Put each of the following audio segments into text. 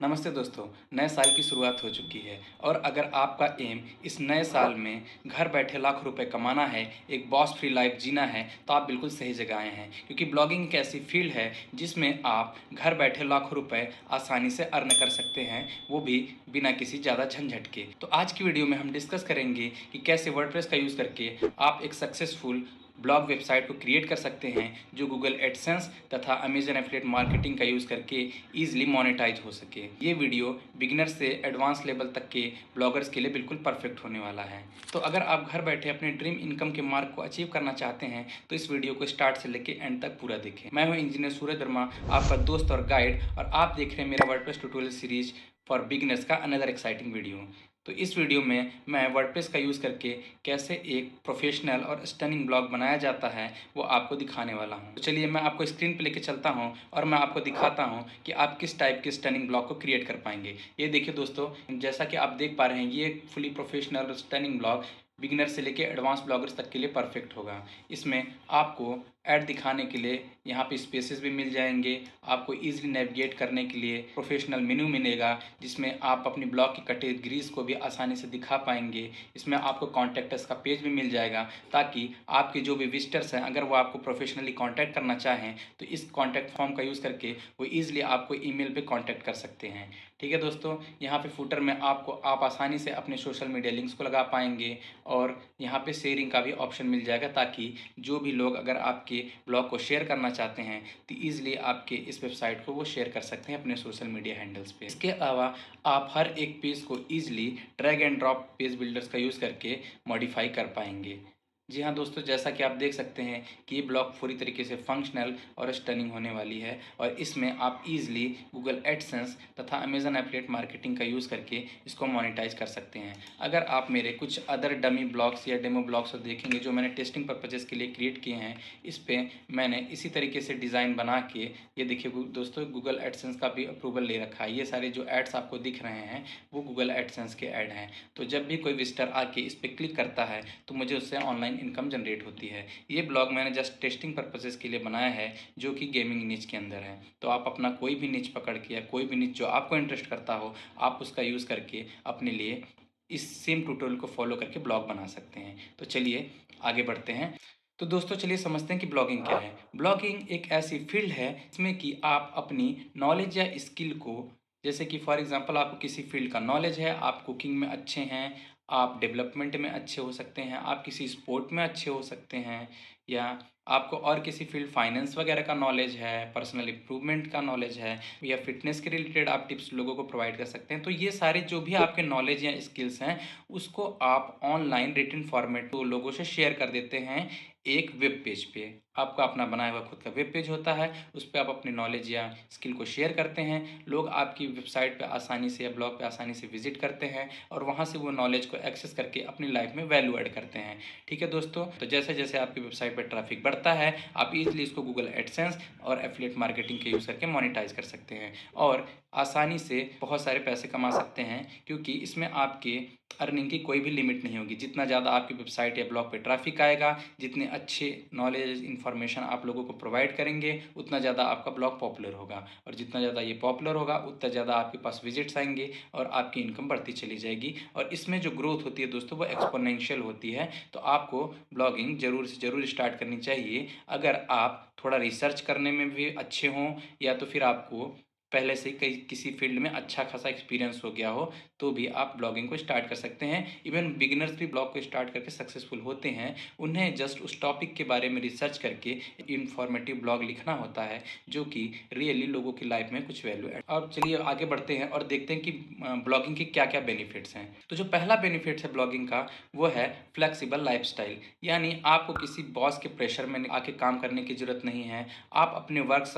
नमस्ते दोस्तों। नए साल की शुरुआत हो चुकी है और अगर आपका एम इस नए साल में घर बैठे लाखों रुपए कमाना है, एक बॉस फ्री लाइफ जीना है, तो आप बिल्कुल सही जगह आए हैं। क्योंकि ब्लॉगिंग एक ऐसी फील्ड है जिसमें आप घर बैठे लाखों रुपए आसानी से अर्न कर सकते हैं, वो भी बिना किसी ज़्यादा झंझट के। तो आज की वीडियो में हम डिस्कस करेंगे कि कैसे वर्डप्रेस का यूज़ करके आप एक सक्सेसफुल ब्लॉग वेबसाइट को क्रिएट कर सकते हैं जो गूगल एडसेंस तथा अमेजन एफिलिएट मार्केटिंग का यूज़ करके ईजिली मोनेटाइज हो सके। ये वीडियो बिगिनर से एडवांस लेवल तक के ब्लॉगर्स के लिए बिल्कुल परफेक्ट होने वाला है। तो अगर आप घर बैठे अपने ड्रीम इनकम के मार्क को अचीव करना चाहते हैं तो इस वीडियो को स्टार्ट से लेकर एंड तक पूरा देखें। मैं हूं इंजीनियर सूरज वर्मा, आपका दोस्त और गाइड, और आप देख रहे हैं मेरा WordPress tutorial series for beginners का अनदर एक्साइटिंग वीडियो। तो इस वीडियो में मैं वर्डप्रेस का यूज़ करके कैसे एक प्रोफेशनल और स्टनिंग ब्लॉग बनाया जाता है वो आपको दिखाने वाला हूँ। तो चलिए मैं आपको स्क्रीन पे लेके चलता हूँ और मैं आपको दिखाता हूँ कि आप किस टाइप के स्टनिंग ब्लॉग को क्रिएट कर पाएंगे। ये देखिए दोस्तों, जैसा कि आप देख पा रहे हैं, ये फुली प्रोफेशनल और स्टनिंग ब्लॉग बिगिनर से लेके एडवांस ब्लॉगर्स तक के लिए परफेक्ट होगा। इसमें आपको ऐड दिखाने के लिए यहाँ पे स्पेसेस भी मिल जाएंगे, आपको ईजिली नेविगेट करने के लिए प्रोफेशनल मेन्यू मिलेगा जिसमें आप अपनी ब्लॉग की कैटेगरीज को भी आसानी से दिखा पाएंगे। इसमें आपको कॉन्टैक्टस का पेज भी मिल जाएगा ताकि आपके जो भी विजिटर्स हैं अगर वो आपको प्रोफेशनली कॉन्टैक्ट करना चाहें तो इस कॉन्टैक्ट फॉर्म का यूज़ करके वो ईजिली आपको ईमेल पे कॉन्टैक्ट कर सकते हैं। ठीक है दोस्तों, यहाँ पे फुटर में आप आसानी से अपने सोशल मीडिया लिंक्स को लगा पाएंगे और यहाँ पे शेयरिंग का भी ऑप्शन मिल जाएगा ताकि जो भी लोग अगर आपके ब्लॉग को शेयर करना चाहते हैं तो ईजिली आपके इस वेबसाइट को वो शेयर कर सकते हैं अपने सोशल मीडिया हैंडल्स पे। इसके अलावा आप हर एक पेज को easily drag and drop page builders का यूज़ करके मॉडिफाई कर पाएंगे। जी हाँ दोस्तों, जैसा कि आप देख सकते हैं कि ये ब्लॉग पूरी तरीके से फंक्शनल और स्टनिंग होने वाली है और इसमें आप इजीली गूगल एडसेंस तथा अमेजन एफिलिएट मार्केटिंग का यूज़ करके इसको मोनेटाइज कर सकते हैं। अगर आप मेरे कुछ अदर डमी ब्लॉग्स या डेमो ब्लॉग्स को देखेंगे जो मैंने टेस्टिंग पर्पजेज़ के लिए क्रिएट किए हैं, इस पर मैंने इसी तरीके से डिज़ाइन बना के, ये देखिए दोस्तों, गूगल एडसेंस का भी अप्रूवल ले रखा है। ये सारे जो एड्स आपको दिख रहे हैं वो गूगल एडसेंस के ऐड हैं। तो जब भी कोई विजिटर आके इस पर क्लिक करता है तो मुझे उससे ऑनलाइन इनकम जनरेट होती है। ये ब्लॉग मैंने जस्ट टेस्टिंग पर्पसेस के लिए बनाया है जो कि गेमिंग निच के अंदर है। तो आप अपना कोई भी निच पकड़ के या कोई भी निच जो आपको इंटरेस्ट करता हो आप उसका यूज़ करके अपने लिए इस सेम ट्यूटोरियल को फॉलो करके ब्लॉग बना सकते हैं। तो चलिए आगे बढ़ते हैं। तो दोस्तों चलिए समझते हैं कि ब्लॉगिंग क्या है। ब्लॉगिंग एक ऐसी फील्ड है इसमें कि आप अपनी नॉलेज या स्किल को, जैसे कि फॉर एग्जांपल आपको किसी फील्ड का नॉलेज है, आप कुकिंग में अच्छे हैं, आप डेवलपमेंट में अच्छे हो सकते हैं, आप किसी स्पोर्ट में अच्छे हो सकते हैं, या आपको और किसी फील्ड फाइनेंस वगैरह का नॉलेज है, पर्सनल इम्प्रूवमेंट का नॉलेज है, या फिटनेस के रिलेटेड आप टिप्स लोगों को प्रोवाइड कर सकते हैं। तो ये सारे जो भी आपके नॉलेज या स्किल्स हैं उसको आप ऑनलाइन रिटन फॉर्मेट तो लोगों से शेयर कर देते हैं एक वेब पेज पे। आपका अपना बनाया हुआ खुद का वेब पेज होता है, उस पर आप अपनी नॉलेज या स्किल को शेयर करते हैं। लोग आपकी वेबसाइट पे आसानी से या ब्लॉग पे आसानी से विजिट करते हैं और वहाँ से वो नॉलेज को एक्सेस करके अपनी लाइफ में वैल्यू ऐड करते हैं। ठीक है दोस्तों, तो जैसे जैसे आपकी वेबसाइट पर ट्रैफिक बढ़ता है आप इजीली इसको गूगल एडसेंस और एफिलिएट मार्केटिंग के यूज़ करके मोनेटाइज कर सकते हैं और आसानी से बहुत सारे पैसे कमा सकते हैं, क्योंकि इसमें आपके अर्निंग की कोई भी लिमिट नहीं होगी। जितना ज़्यादा आपकी वेबसाइट या ब्लॉग पे ट्रैफिक आएगा, जितने अच्छे नॉलेज इन्फॉर्मेशन आप लोगों को प्रोवाइड करेंगे, उतना ज़्यादा आपका ब्लॉग पॉपुलर होगा और जितना ज़्यादा ये पॉपुलर होगा उतना ज़्यादा आपके पास विजिट्स आएंगे और आपकी इनकम बढ़ती चली जाएगी। और इसमें जो ग्रोथ होती है दोस्तों वो एक्सपोनेंशियल होती है। तो आपको ब्लॉगिंग ज़रूर से ज़रूर स्टार्ट करनी चाहिए अगर आप थोड़ा रिसर्च करने में भी अच्छे हों या तो फिर आपको पहले से कई किसी फील्ड में अच्छा खासा एक्सपीरियंस हो गया हो, तो भी आप ब्लॉगिंग को स्टार्ट कर सकते हैं। इवन बिगिनर्स भी ब्लॉग को स्टार्ट करके सक्सेसफुल होते हैं। उन्हें जस्ट उस टॉपिक के बारे में रिसर्च करके इन्फॉर्मेटिव ब्लॉग लिखना होता है जो कि रियली लोगों की लाइफ में कुछ वैल्यू है। और चलिए आगे बढ़ते हैं और देखते हैं कि ब्लॉगिंग के क्या क्या बेनिफिट्स हैं। तो जो पहला बेनिफिट है ब्लॉगिंग का वो है फ्लेक्सिबल लाइफस्टाइल, यानी आपको किसी बॉस के प्रेशर में आके काम करने की ज़रूरत नहीं है। आप अपने वर्क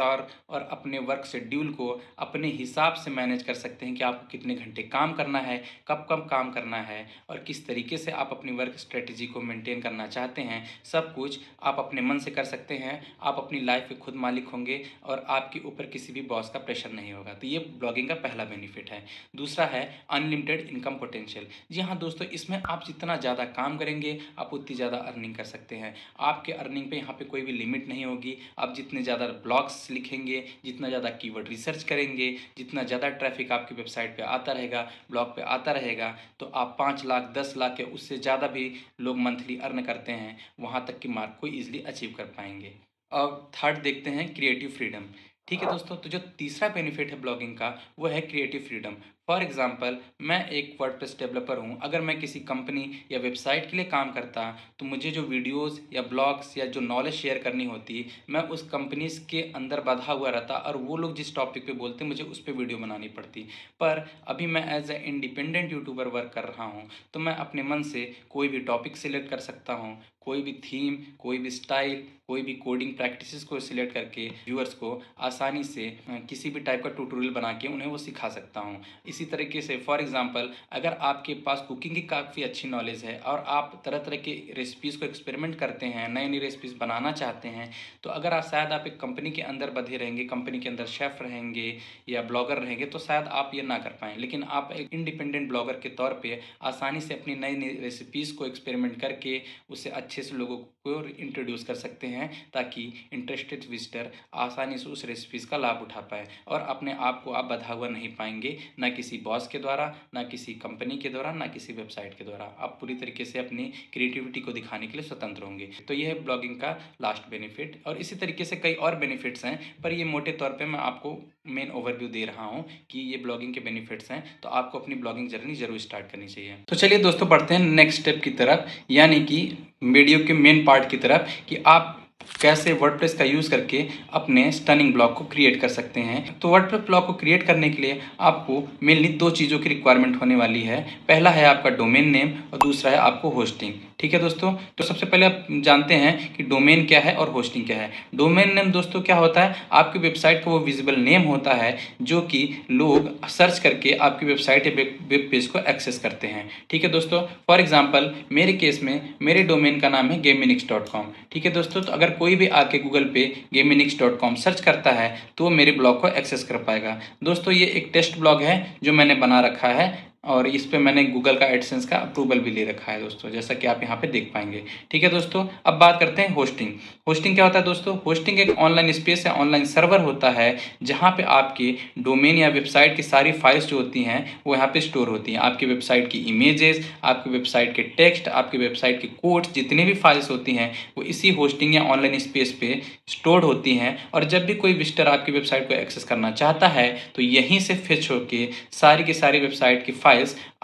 और अपने वर्क शेड्यूल को अपने हिसाब से मैनेज कर सकते हैं कि आपको कितने घंटे काम करना है, कब कब काम करना है और किस तरीके से आप अपनी वर्क स्ट्रेटजी को मेंटेन करना चाहते हैं। सब कुछ आप अपने मन से कर सकते हैं। आप अपनी लाइफ के खुद मालिक होंगे और आपके ऊपर किसी भी बॉस का प्रेशर नहीं होगा। तो ये ब्लॉगिंग का पहला बेनिफिट है। दूसरा है अनलिमिटेड इनकम पोटेंशियल। जी हाँ दोस्तों, इसमें आप जितना ज़्यादा काम करेंगे आप उतनी ज़्यादा अर्निंग कर सकते हैं। आपके अर्निंग पे यहाँ पे कोई भी लिमिट नहीं होगी। आप जितने ज़्यादा ब्लॉग्स लिखेंगे, जितना ज़्यादा कीवर्ड रिसर्च करेंगे, जितना ज़्यादा ट्रैफिक आपकी वेबसाइट पे आता रहेगा, ब्लॉग पे आता रहेगा, तो आप 5 लाख 10 लाख या उससे ज़्यादा भी लोग मंथली अर्न करते हैं, वहाँ तक की मार्क को ईजिली अचीव कर पाएंगे। अब थर्ड देखते हैं क्रिएटिव फ्रीडम। ठीक है दोस्तों, तो जो तीसरा बेनिफिट है ब्लॉगिंग का वो है क्रिएटिव फ्रीडम। फॉर एग्जांपल, मैं एक वर्डप्रेस डेवलपर हूँ। अगर मैं किसी कंपनी या वेबसाइट के लिए काम करता तो मुझे जो वीडियोस या ब्लॉग्स या जो नॉलेज शेयर करनी होती, मैं उस कंपनीज के अंदर बंधा हुआ रहता और वो लोग जिस टॉपिक पे बोलते मुझे उस पर वीडियो बनानी पड़ती। पर अभी मैं as a independent YouTuber work कर रहा हूँ, तो मैं अपने मन से कोई भी टॉपिक सिलेक्ट कर सकता हूँ, कोई भी थीम, कोई भी स्टाइल, कोई भी कोडिंग प्रैक्टिसेस को सिलेक्ट करके व्यूअर्स को आसानी से किसी भी टाइप का ट्यूटोरियल बना के उन्हें वो सिखा सकता हूँ। इसी तरीके से फॉर एग्जांपल, अगर आपके पास कुकिंग की काफ़ी अच्छी नॉलेज है और आप तरह तरह के रेसिपीज़ को एक्सपेरिमेंट करते हैं, नई नई रेसिपीज़ बनाना चाहते हैं, तो अगर आप शायद आप एक कंपनी के अंदर बंधे रहेंगे, कंपनी के अंदर शेफ़ रहेंगे या ब्लॉगर रहेंगे, तो शायद आप ये ना कर पाएँ। लेकिन आप एक इंडिपेंडेंट ब्लॉगर के तौर पर आसानी से अपनी नई नई रेसिपीज़ को एक्सपेरिमेंट करके उसे अच्छे से लोगों को इंट्रोड्यूस कर सकते हैं, ताकि इंटरेस्टेड विजिटर आसानी से उस रेसिपीज़ का लाभ उठा पाए और अपने आप को आप बंधा हुआ नहीं पाएंगे, ना किसी बॉस के द्वारा, ना किसी कंपनी के द्वारा, ना किसी वेबसाइट के द्वारा। आप पूरी तरीके से अपनी क्रिएटिविटी को दिखाने के लिए स्वतंत्र होंगे। तो यह है ब्लॉगिंग का लास्ट बेनिफिट, और इसी तरीके से कई और बेनिफिट्स हैं, पर ये मोटे तौर पे मैं आपको मेन ओवरव्यू दे रहा हूँ कि ये ब्लॉगिंग के बेनिफिट्स हैं। तो आपको अपनी ब्लॉगिंग जर्नी जरूर स्टार्ट करनी चाहिए। तो चलिए दोस्तों, बढ़ते हैं नेक्स्ट स्टेप की तरफ, यानी कि वीडियो के मेन पार्ट की तरफ, कि आप कैसे वर्डप्रेस का यूज़ करके अपने स्टनिंग ब्लॉग को क्रिएट कर सकते हैं। तो वर्डप्रेस ब्लॉग को क्रिएट करने के लिए आपको मेनली दो चीज़ों की रिक्वायरमेंट होने वाली है। पहला है आपका डोमेन नेम और दूसरा है आपको होस्टिंग। ठीक है दोस्तों, तो सबसे पहले आप जानते हैं कि डोमेन क्या है और होस्टिंग क्या है। डोमेन नेम दोस्तों क्या होता है, आपकी वेबसाइट का वो विजिबल नेम होता है जो कि लोग सर्च करके आपकी वेबसाइट या वेब पेज को एक्सेस करते हैं। ठीक है दोस्तों, फॉर एग्जांपल मेरे केस में मेरे डोमेन का नाम है gaminix.com। ठीक है दोस्तों, तो अगर कोई भी आके गूगल पे gaminix.com सर्च करता है तो वो मेरे ब्लॉग को एक्सेस कर पाएगा। दोस्तों, ये एक टेस्ट ब्लॉग है जो मैंने बना रखा है और इस पे मैंने गूगल का एडसेंस का अप्रूवल भी ले रखा है दोस्तों, जैसा कि आप यहाँ पे देख पाएंगे। ठीक है दोस्तों, अब बात करते हैं होस्टिंग। होस्टिंग क्या होता है दोस्तों? होस्टिंग एक ऑनलाइन स्पेस या ऑनलाइन सर्वर होता है जहाँ पे आपके डोमेन या वेबसाइट की सारी फाइल्स जो होती हैं वो यहाँ पे स्टोर होती हैं। आपकी वेबसाइट की इमेजेस, आपकी वेबसाइट के टेक्स्ट, आपकी वेबसाइट के कोड्स, जितने भी फाइल्स होती हैं वो इसी होस्टिंग या ऑनलाइन स्पेस पे स्टोर्ड होती हैं। और जब भी कोई विजिटर आपकी वेबसाइट को एक्सेस करना चाहता है तो यहीं से फेच होके सारी की सारी वेबसाइट की फाइल्स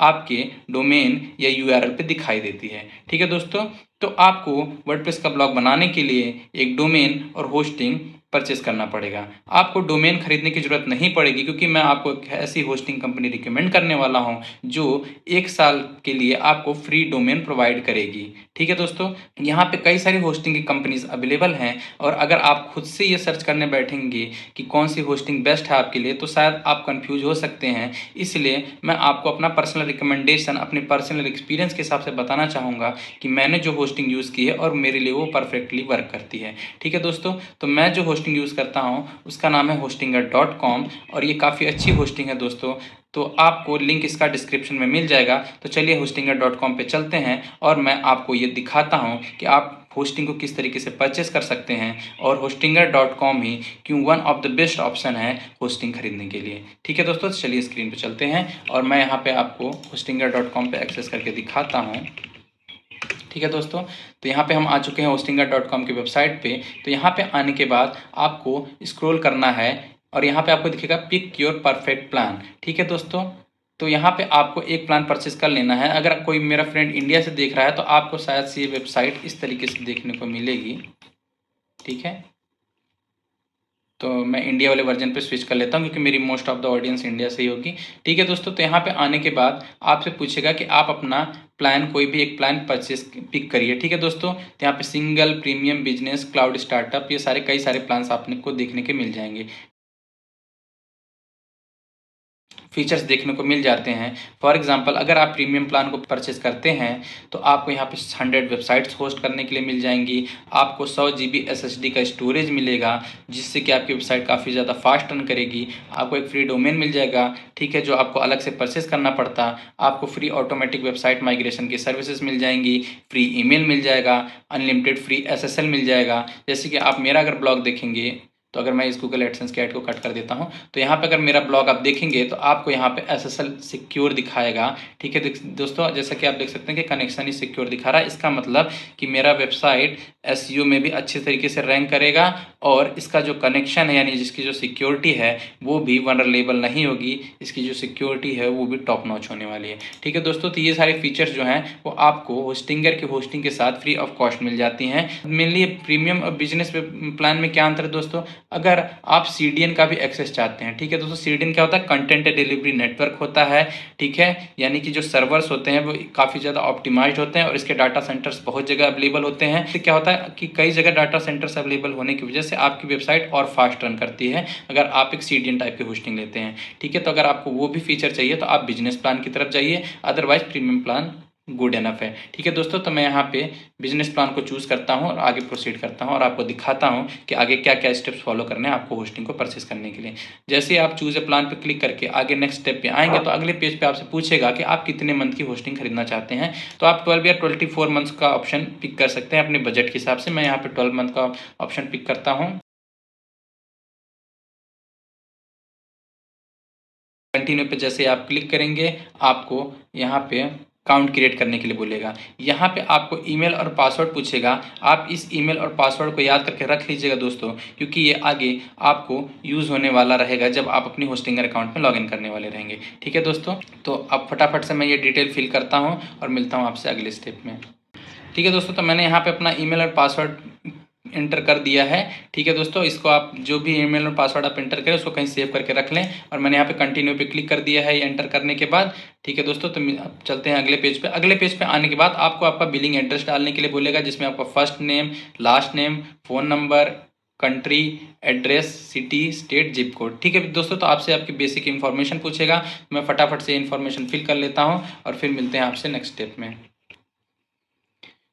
आपके डोमेन या यूआरएल पे दिखाई देती है। ठीक है दोस्तों, तो आपको वर्डप्रेस का ब्लॉग बनाने के लिए एक डोमेन और होस्टिंग परचेस करना पड़ेगा। आपको डोमेन खरीदने की ज़रूरत नहीं पड़ेगी, क्योंकि मैं आपको एक ऐसी होस्टिंग कंपनी रिकमेंड करने वाला हूं जो 1 साल के लिए आपको फ्री डोमेन प्रोवाइड करेगी। ठीक है दोस्तों, यहाँ पे कई सारी होस्टिंग की कंपनीज अवेलेबल हैं, और अगर आप खुद से ये सर्च करने बैठेंगे कि कौन सी होस्टिंग बेस्ट है आपके लिए, तो शायद आप कंफ्यूज हो सकते हैं। इसलिए मैं आपको अपना पर्सनल रिकमेंडेशन, अपने पर्सनल एक्सपीरियंस के हिसाब से बताना चाहूँगा कि मैंने जो होस्टिंग यूज़ की है और मेरे लिए वो परफेक्टली वर्क करती है। ठीक है दोस्तों, तो मैं जो होस्टिंग यूज़ करता हूँ उसका नाम है hostinger.com, और ये काफ़ी अच्छी होस्टिंग है दोस्तों। तो आपको लिंक इसका डिस्क्रिप्शन में मिल जाएगा। तो चलिए hostinger.com पे चलते हैं और मैं आपको ये दिखाता हूँ कि आप होस्टिंग को किस तरीके से परचेस कर सकते हैं, और hostinger.com ही क्यों one of the best option है होस्टिंग खरीदने के लिए। ठीक है दोस्तों, चलिए स्क्रीन पे चलते हैं और मैं यहाँ पे आपको hostinger.com पे एक्सेस करके दिखाता हूँ। ठीक है दोस्तों, तो यहाँ पे हम आ चुके हैं hostinger.com की वेबसाइट पे। तो यहाँ पे आने के बाद आपको स्क्रॉल करना है और यहाँ पे आपको दिखेगा पिक योर परफेक्ट प्लान। ठीक है दोस्तों, तो यहाँ पे आपको एक प्लान परचेस कर लेना है। अगर कोई मेरा फ्रेंड इंडिया से देख रहा है तो आपको शायद से ये वेबसाइट इस तरीके से देखने को मिलेगी। ठीक है, तो मैं इंडिया वाले वर्जन पे स्विच कर लेता हूँ क्योंकि मेरी most of the audience India से ही होगी। ठीक है दोस्तों, तो यहाँ पे आने के बाद आपसे पूछेगा कि आप अपना प्लान, कोई भी एक प्लान परचेस पिक करिए। ठीक है दोस्तों, तो यहाँ पे single, premium, business, cloud, startup, ये सारे कई सारे प्लान्स आपको देखने के मिल जाएंगे, फीचर्स देखने को मिल जाते हैं। फॉर एग्जांपल, अगर आप प्रीमियम प्लान को परचेस करते हैं तो आपको यहाँ पे 100 वेबसाइट्स होस्ट करने के लिए मिल जाएंगी। आपको 100 GB SSD का स्टोरेज मिलेगा, जिससे कि आपकी वेबसाइट काफ़ी ज़्यादा फास्ट रन करेगी। आपको एक फ्री डोमेन मिल जाएगा, ठीक है, जो आपको अलग से परचेस करना पड़ता। आपको फ्री ऑटोमेटिक वेबसाइट माइग्रेशन की सर्विसेज मिल जाएंगी, फ्री ईमेल मिल जाएगा, अनलिमिटेड फ्री SSL मिल जाएगा। जैसे कि आप मेरा अगर ब्लॉग देखेंगे तो अगर मैं इस गूगल एडसेंस के ऐड को कट कर देता हूँ तो यहाँ पे अगर मेरा ब्लॉग आप देखेंगे तो आपको यहाँ पे SSL सिक्योर दिखाएगा। ठीक है दोस्तों, जैसा कि आप देख सकते हैं कि कनेक्शन ही सिक्योर दिखा रहा है। इसका मतलब कि मेरा वेबसाइट SEO में भी अच्छे तरीके से रैंक करेगा और इसका जो कनेक्शन है यानी जिसकी जो सिक्योरिटी है वो भी वनरेबल नहीं होगी, इसकी जो सिक्योरिटी है वो भी टॉप नॉच होने वाली है। ठीक है दोस्तों, तो ये सारे फीचर्स जो हैं वो आपको होस्टिंगर की होस्टिंग के साथ फ्री ऑफ कॉस्ट मिल जाती हैं। मेनली प्रीमियम और बिजनेस प्लान में क्या अंतर है दोस्तों, अगर आप CDN का भी एक्सेस चाहते हैं, ठीक है दोस्तों, CDN क्या होता है, कंटेंट डिलीवरी नेटवर्क होता है। ठीक है, यानी कि जो सर्वर्स होते हैं वो काफ़ी ज़्यादा ऑप्टिमाइज्ड होते हैं और इसके डाटा सेंटर्स बहुत जगह अवेलेबल होते हैं। इससे क्या होता है कि कई जगह डाटा सेंटर्स अवेलेबल होने की वजह से आपकी वेबसाइट और फास्ट रन करती है अगर आप एक CDN टाइप की होस्टिंग लेते हैं। ठीक है, तो अगर आपको वो भी फीचर चाहिए तो आप बिजनेस प्लान की तरफ जाइए, otherwise premium plan good enough है। ठीक है दोस्तों, तो मैं यहाँ पे बिजनेस प्लान को चूज़ करता हूँ और आगे प्रोसीड करता हूँ और आपको दिखाता हूँ कि आगे क्या क्या स्टेप्स फॉलो करने हैं आपको होस्टिंग को परचेस करने के लिए। जैसे आप चूज़ ए प्लान पे क्लिक करके आगे नेक्स्ट स्टेप पे आएंगे तो अगले पेज पे आपसे पूछेगा कि आप कितने मंथ की होस्टिंग खरीदना चाहते हैं। तो आप 12 या 24 मंथ्स का ऑप्शन पिक कर सकते हैं अपने बजट के हिसाब से। मैं यहाँ पे 12 मंथ का ऑप्शन पिक करता हूँ। कंटिन्यू पे जैसे आप क्लिक करेंगे आपको यहाँ पे अकाउंट क्रिएट करने के लिए बोलेगा। यहाँ पे आपको ईमेल और पासवर्ड पूछेगा। आप इस ईमेल और पासवर्ड को याद करके रख लीजिएगा दोस्तों, क्योंकि ये आगे आपको यूज़ होने वाला रहेगा जब आप अपनी होस्टिंगर अकाउंट में लॉगिन करने वाले रहेंगे। ठीक है दोस्तों, तो अब फटाफट से मैं ये डिटेल फिल करता हूँ और मिलता हूँ आपसे अगले स्टेप में। ठीक है दोस्तों, तो मैंने यहाँ पे अपना ईमेल और पासवर्ड एंटर कर दिया है। ठीक है दोस्तों, इसको आप जो भी ईमेल और पासवर्ड आप एंटर करें उसको कहीं सेव करके रख लें और मैंने यहाँ पे कंटिन्यू पे क्लिक कर दिया है ये एंटर करने के बाद। ठीक है दोस्तों, तो अब चलते हैं अगले पेज पे। अगले पेज पे आने के बाद आपको आपका बिलिंग एड्रेस डालने के लिए बोलेगा, जिसमें आपका first name, last name, phone number, country, address, city, state, zip code. ठीक है दोस्तों, तो आपसे आपकी बेसिक इन्फॉर्मेशन पूछेगा। मैं फटाफट से इन्फॉर्मेशन फिल कर लेता हूँ और फिर मिलते हैं आपसे नेक्स्ट स्टेप में।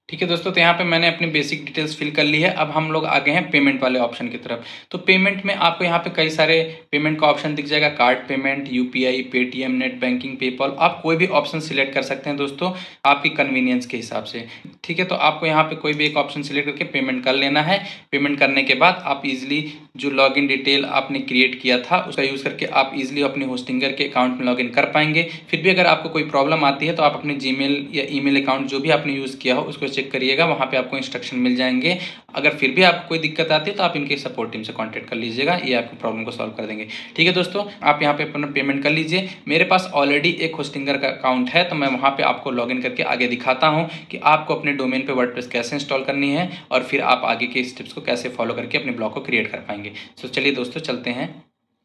ठीक है दोस्तों, तो यहाँ पे मैंने अपनी बेसिक डिटेल्स फिल कर ली है। अब हम लोग आ गए हैं पेमेंट वाले ऑप्शन की तरफ। तो पेमेंट में आपको यहाँ पे कई सारे पेमेंट का ऑप्शन दिख जाएगा, card payment, UPI, Paytm, net banking, PayPal. आप कोई भी ऑप्शन सिलेक्ट कर सकते हैं दोस्तों आपकी कन्वीनियंस के हिसाब से। ठीक है, तो आपको यहाँ पे कोई भी एक ऑप्शन सिलेक्ट करके पेमेंट कर लेना है। पेमेंट करने के बाद आप इजिली जो लॉगिन डिटेल आपने क्रिएट किया था उसका यूज़ करके आप इजिली अपने होस्टिंगर के अकाउंट में लॉगिन कर पाएंगे। फिर भी अगर आपको कोई प्रॉब्लम आती है तो आप अपने जीमेल या ईमेल अकाउंट जो भी आपने यूज़ किया हो उसको चेक करिएगा, वहाँ पे आपको इंस्ट्रक्शन मिल जाएंगे। अगर फिर भी आपको कोई दिक्कत आती है तो आप इनके सपोर्ट टीम से कांटेक्ट कर लीजिएगा, ये आपकी प्रॉब्लम को सॉल्व कर देंगे। ठीक है दोस्तों, आप यहाँ पे अपना पेमेंट कर लीजिए। मेरे पास ऑलरेडी एक होस्टिंगर का अकाउंट है तो मैं वहाँ पे आपको लॉगिन करके आगे दिखाता हूँ कि आपको अपने डोमेन पे वर्डप्रेस कैसे इंस्टॉल करनी है और फिर आप आगे के स्टेप्स को कैसे फॉलो करके अपने ब्लॉग को क्रिएट कर पाएंगे। तो चलिए दोस्तों चलते हैं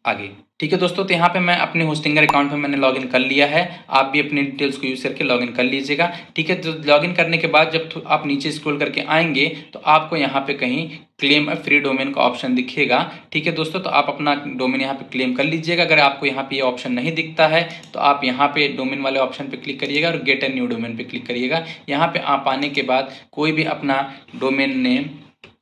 आगे। ठीक है दोस्तों, तो यहाँ पे मैं अपने होस्टिंगर अकाउंट में मैंने लॉगिन कर लिया है। आप भी अपनी डिटेल्स को यूज़ करके लॉगिन कर लीजिएगा। ठीक है, तो लॉगिन करने के बाद जब आप नीचे स्क्रॉल करके आएंगे तो आपको यहाँ पे कहीं क्लेम अ फ्री डोमेन का ऑप्शन दिखेगा। ठीक है दोस्तों, तो आप अपना डोमेन यहाँ पे क्लेम कर लीजिएगा। अगर आपको यहाँ पे ये ऑप्शन नहीं दिखता है तो आप यहाँ पे डोमेन वाले ऑप्शन पे क्लिक करिएगा और गेट ए न्यू डोमेन पे क्लिक करिएगा। यहाँ पे आप आने के बाद कोई भी अपना डोमेन नेम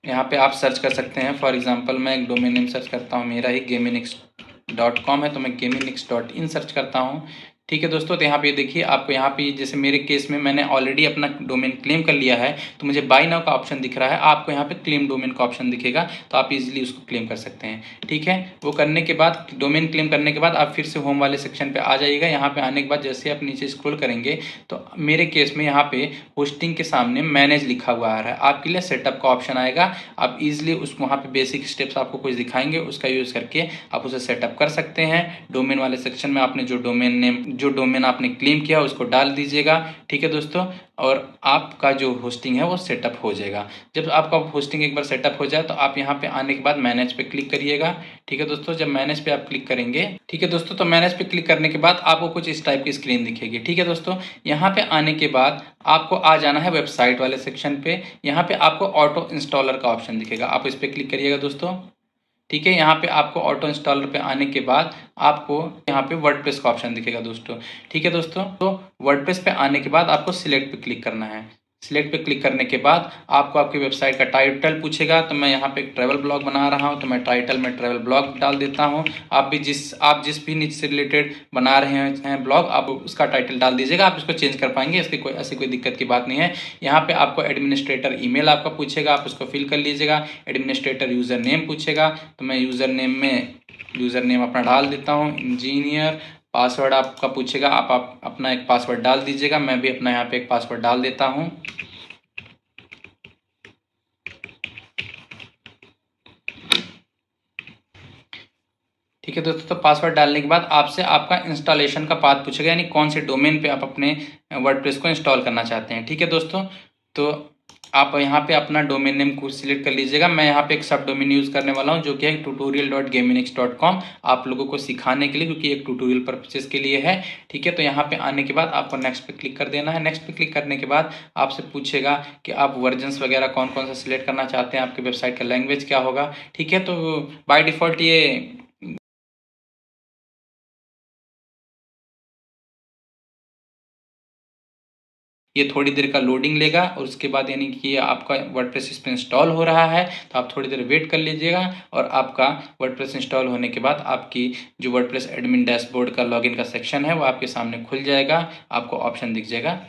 यहाँ पे आप सर्च कर सकते हैं। फॉर एग्जांपल मैं एक डोमेन नेम सर्च करता हूँ, मेरा ही gamingx.com है तो मैं gamingx.in सर्च करता हूँ। ठीक है दोस्तों, तो यहाँ पे देखिए आपको यहाँ पे जैसे मेरे केस में मैंने ऑलरेडी अपना डोमेन क्लेम कर लिया है तो मुझे बाय नाउ का ऑप्शन दिख रहा है। आपको यहाँ पे क्लेम डोमेन का ऑप्शन दिखेगा तो आप इजीली उसको क्लेम कर सकते हैं। ठीक है, वो करने के बाद डोमेन क्लेम करने के बाद आप फिर से होम वाले सेक्शन पे आ जाइएगा। यहाँ पे आने के बाद जैसे आप नीचे स्क्रॉल करेंगे तो मेरे केस में यहाँ पे होस्टिंग के सामने मैनेज लिखा हुआ आ रहा है, आपके लिए सेटअप का ऑप्शन आएगा। आप इजिली उस वहाँ पे बेसिक स्टेप्स आपको कुछ दिखाएंगे, उसका यूज़ करके आप उसे सेटअप कर सकते हैं। डोमेन वाले सेक्शन में आपने जो डोमेन आपने क्लेम किया उसको डाल दीजिएगा। ठीक है दोस्तों, और आपका जो होस्टिंग है वो सेटअप हो जाएगा। जब आपका होस्टिंग एक बार सेटअप हो जाए तो आप यहाँ पे आने के बाद मैनेज पे क्लिक करिएगा। ठीक है दोस्तों, जब मैनेज पे आप क्लिक करेंगे, ठीक है दोस्तों, तो मैनेज पे क्लिक करने के बाद आपको कुछ इस टाइप की स्क्रीन दिखेगी। ठीक है दोस्तों, यहाँ पे आने के बाद आपको आ जाना है वेबसाइट वाले सेक्शन पे। यहाँ पे आपको ऑटो इंस्टॉलर का ऑप्शन दिखेगा, आप इस पर क्लिक करिएगा दोस्तों। ठीक है, यहाँ पे आपको ऑटो इंस्टॉलर पे आने के बाद आपको यहाँ पे वर्डप्रेस का ऑप्शन दिखेगा दोस्तों। ठीक है दोस्तों, तो वर्डप्रेस पे आने के बाद आपको सिलेक्ट पे क्लिक करना है। सिलेक्ट पे क्लिक करने के बाद आपको आपकी वेबसाइट का टाइटल पूछेगा, तो मैं यहाँ पे एक ट्रैवल ब्लॉग बना रहा हूँ, तो मैं टाइटल में ट्रैवल ब्लॉग डाल देता हूँ। आप जिस भी निच से रिलेटेड बना रहे हैं ब्लॉग, आप उसका टाइटल डाल दीजिएगा, आप इसको चेंज कर पाएंगे, इसकी कोई ऐसी कोई दिक्कत की बात नहीं है। यहाँ पे आपको एडमिनिस्ट्रेटर ईमेल आपका पूछेगा, आप उसको फिल कर लीजिएगा। एडमिनिस्ट्रेटर यूज़र नेम पूछेगा, तो मैं यूज़र नेम अपना डाल देता हूँ, इंजीनियर। पासवर्ड आपका पूछेगा, आप अपना एक पासवर्ड डाल दीजिएगा, मैं भी अपना यहाँ पे एक पासवर्ड डाल देता हूँ। ठीक है दोस्तों, तो पासवर्ड डालने के बाद आपसे आपका इंस्टॉलेशन का पाथ पूछेगा, यानी कौन से डोमेन पे आप अपने वर्डप्रेस को इंस्टॉल करना चाहते हैं। ठीक है दोस्तों, तो आप यहाँ पे अपना डोमेन नेम को सिलेक्ट कर लीजिएगा। मैं यहाँ पे एक सब डोमेन यूज़ करने वाला हूँ, जो कि है tutorial.gaminix.com, आप लोगों को सिखाने के लिए, क्योंकि एक ट्यूटोरियल परचेज के लिए है। ठीक है, तो यहाँ पे आने के बाद आपको नेक्स्ट पे क्लिक कर देना है। नेक्स्ट पे क्लिक करने के बाद आपसे पूछेगा कि आप वर्जन्स वगैरह कौन कौन सा सिलेक्ट करना चाहते हैं, आपके वेबसाइट का लैंग्वेज क्या होगा। ठीक है, तो बाय डिफ़ॉल्ट ये थोड़ी देर का लोडिंग लेगा, और उसके बाद यानी कि आपका वर्डप्रेस इस पे इंस्टॉल हो रहा है, तो आप थोड़ी देर वेट कर लीजिएगा। और आपका वर्डप्रेस इंस्टॉल होने के बाद आपकी जो वर्डप्रेस एडमिन डैशबोर्ड का लॉगिन का सेक्शन है वो आपके सामने खुल जाएगा, आपको ऑप्शन दिख जाएगा।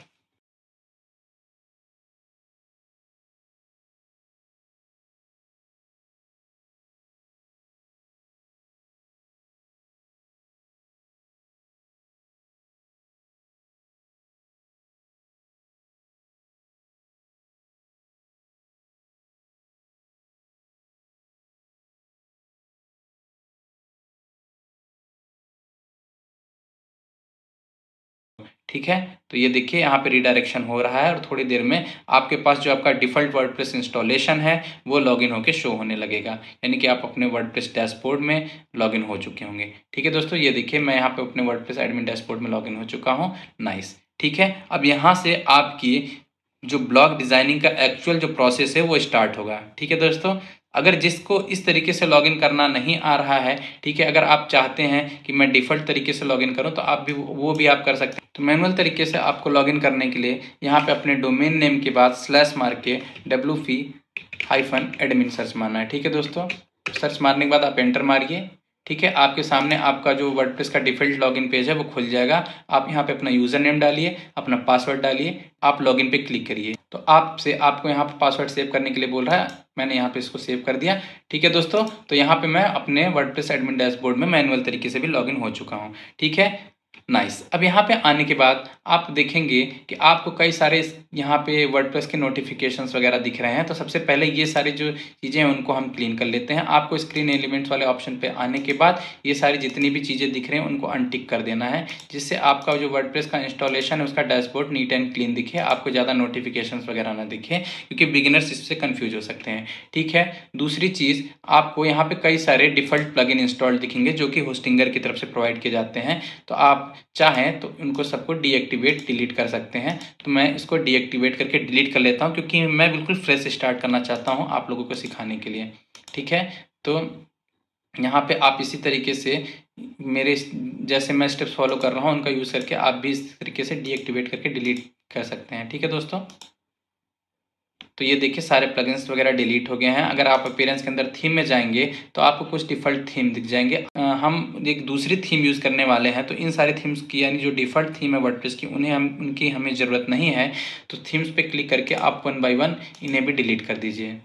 ठीक है, तो ये देखिए यहाँ पे रिडायरेक्शन हो रहा है, और थोड़ी देर में आपके पास जो आपका डिफ़ॉल्ट वर्डप्रेस इंस्टॉलेशन है वो लॉगिन होके शो होने लगेगा, यानी कि आप अपने वर्डप्रेस डैशबोर्ड में लॉगिन हो चुके होंगे। ठीक है दोस्तों, ये देखिए मैं यहाँ पे अपने वर्डप्रेस एडमिन डैशबोर्ड में लॉगिन हो चुका हूँ। नाइस। ठीक है, अब यहाँ से आपकी जो ब्लॉग डिज़ाइनिंग का एक्चुअल जो प्रोसेस है वो स्टार्ट होगा। ठीक है दोस्तों, अगर जिसको इस तरीके से लॉगिन करना नहीं आ रहा है, ठीक है, अगर आप चाहते हैं कि मैं डिफ़ॉल्ट तरीके से लॉगिन करूं, तो आप भी वो भी आप कर सकते हैं। तो मैनुअल तरीके से आपको लॉगिन करने के लिए यहाँ पे अपने डोमेन नेम के बाद स्लैश मार के wp-admin सर्च मारना है। ठीक है दोस्तों, सर्च मारने के बाद आप एंटर मारिए। ठीक है, आपके सामने आपका जो वर्डप्रेस का डिफ़ॉल्ट लॉगिन पेज है वो खुल जाएगा। आप यहाँ पे अपना यूज़र नेम डालिए, अपना पासवर्ड डालिए, आप लॉगिन पे क्लिक करिए। तो आपको यहाँ पे पासवर्ड सेव करने के लिए बोल रहा है, मैंने यहाँ पे इसको सेव कर दिया। ठीक है दोस्तों, तो यहाँ पे मैं अपने वर्डप्रेस एडमिन डैशबोर्ड में मैनुअल तरीके से भी लॉगिन हो चुका हूँ। ठीक है, नाइस। अब यहाँ पे आने के बाद आप देखेंगे कि आपको कई सारे यहाँ पे वर्डप्रेस के नोटिफिकेशंस वगैरह दिख रहे हैं। तो सबसे पहले ये सारी जो चीज़ें हैं उनको हम क्लीन कर लेते हैं। आपको स्क्रीन एलिमेंट्स वाले ऑप्शन पे आने के बाद ये सारी जितनी भी चीज़ें दिख रही हैं उनको अनटिक कर देना है, जिससे आपका जो वर्डप्रेस का इंस्टॉलेशन है उसका डैशबोर्ड नीट एंड क्लीन दिखे, आपको ज़्यादा नोटिफिकेशंस वगैरह ना दिखे, क्योंकि बिगिनर्स इससे कन्फ्यूज हो सकते हैं। ठीक है, दूसरी चीज़, आपको यहाँ पे कई सारे डिफ़ॉल्ट प्लगइन इंस्टॉल्ड दिखेंगे जो कि होस्टिंगर की तरफ से प्रोवाइड किए जाते हैं। तो आप चाहें तो उनको सबको डीएक्टिवेट डिलीट कर सकते हैं। तो मैं इसको डीएक्टिवेट करके डिलीट कर लेता हूँ, क्योंकि मैं बिल्कुल फ्रेश स्टार्ट करना चाहता हूँ आप लोगों को सिखाने के लिए। ठीक है, तो यहाँ पे आप इसी तरीके से मेरे जैसे मैं स्टेप्स फॉलो कर रहा हूँ उनका यूज़ करके आप भी इस तरीके से डीएक्टिवेट करके डिलीट कर सकते हैं। ठीक है दोस्तों, तो ये देखिए सारे प्लगइन्स वगैरह डिलीट हो गए हैं। अगर आप अपीयरेंस के अंदर थीम में जाएंगे तो आपको कुछ डिफ़ॉल्ट थीम दिख जाएंगे। हम एक दूसरी थीम यूज़ करने वाले हैं, तो इन सारी थीम्स की यानी जो डिफ़ॉल्ट थीम है वर्डप्रेस की उनकी हमें ज़रूरत नहीं है। तो थीम्स पे क्लिक करके आप 1 बाय 1 इन्हें भी डिलीट कर दीजिए।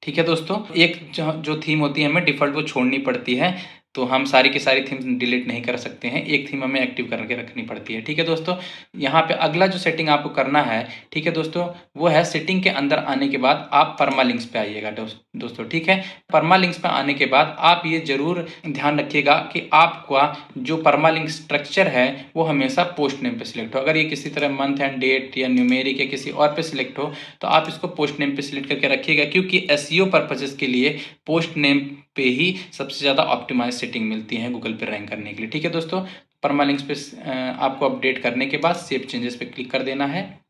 ठीक है दोस्तों, एक जो थीम होती है हमें डिफ़ॉल्ट वो छोड़नी पड़ती है, तो हम सारी की सारी थीम्स डिलीट नहीं कर सकते हैं, एक थीम हमें एक्टिव करके रखनी पड़ती है। ठीक है दोस्तों, यहाँ पे अगला जो सेटिंग आपको करना है, ठीक है दोस्तों, वो है सेटिंग के अंदर आने के बाद आप परमालिंक्स पे आइएगा दोस्तों। ठीक है, परमालिंक्स पे आने के बाद आप ये ज़रूर ध्यान रखिएगा कि आपका जो परमालिंक स्ट्रक्चर है वो हमेशा पोस्ट नेम पे सिलेक्ट हो। अगर ये किसी तरह मंथ एंड डेट या न्यूमेरिक या किसी और पे सिलेक्ट हो, तो आप इसको पोस्ट नेम पे सिलेक्ट करके रखिएगा, क्योंकि एसईओ पर्पसेस के लिए पोस्ट नेम पे ही सबसे ज़्यादा ऑप्टिमाइज सेटिंग मिलती है गूगल पे रैंक करने के लिए। ठीक है दोस्तों, परमालिंक्स पे आपको अपडेट करने के बाद सेव चेंजेस पे क्लिक कर देना है,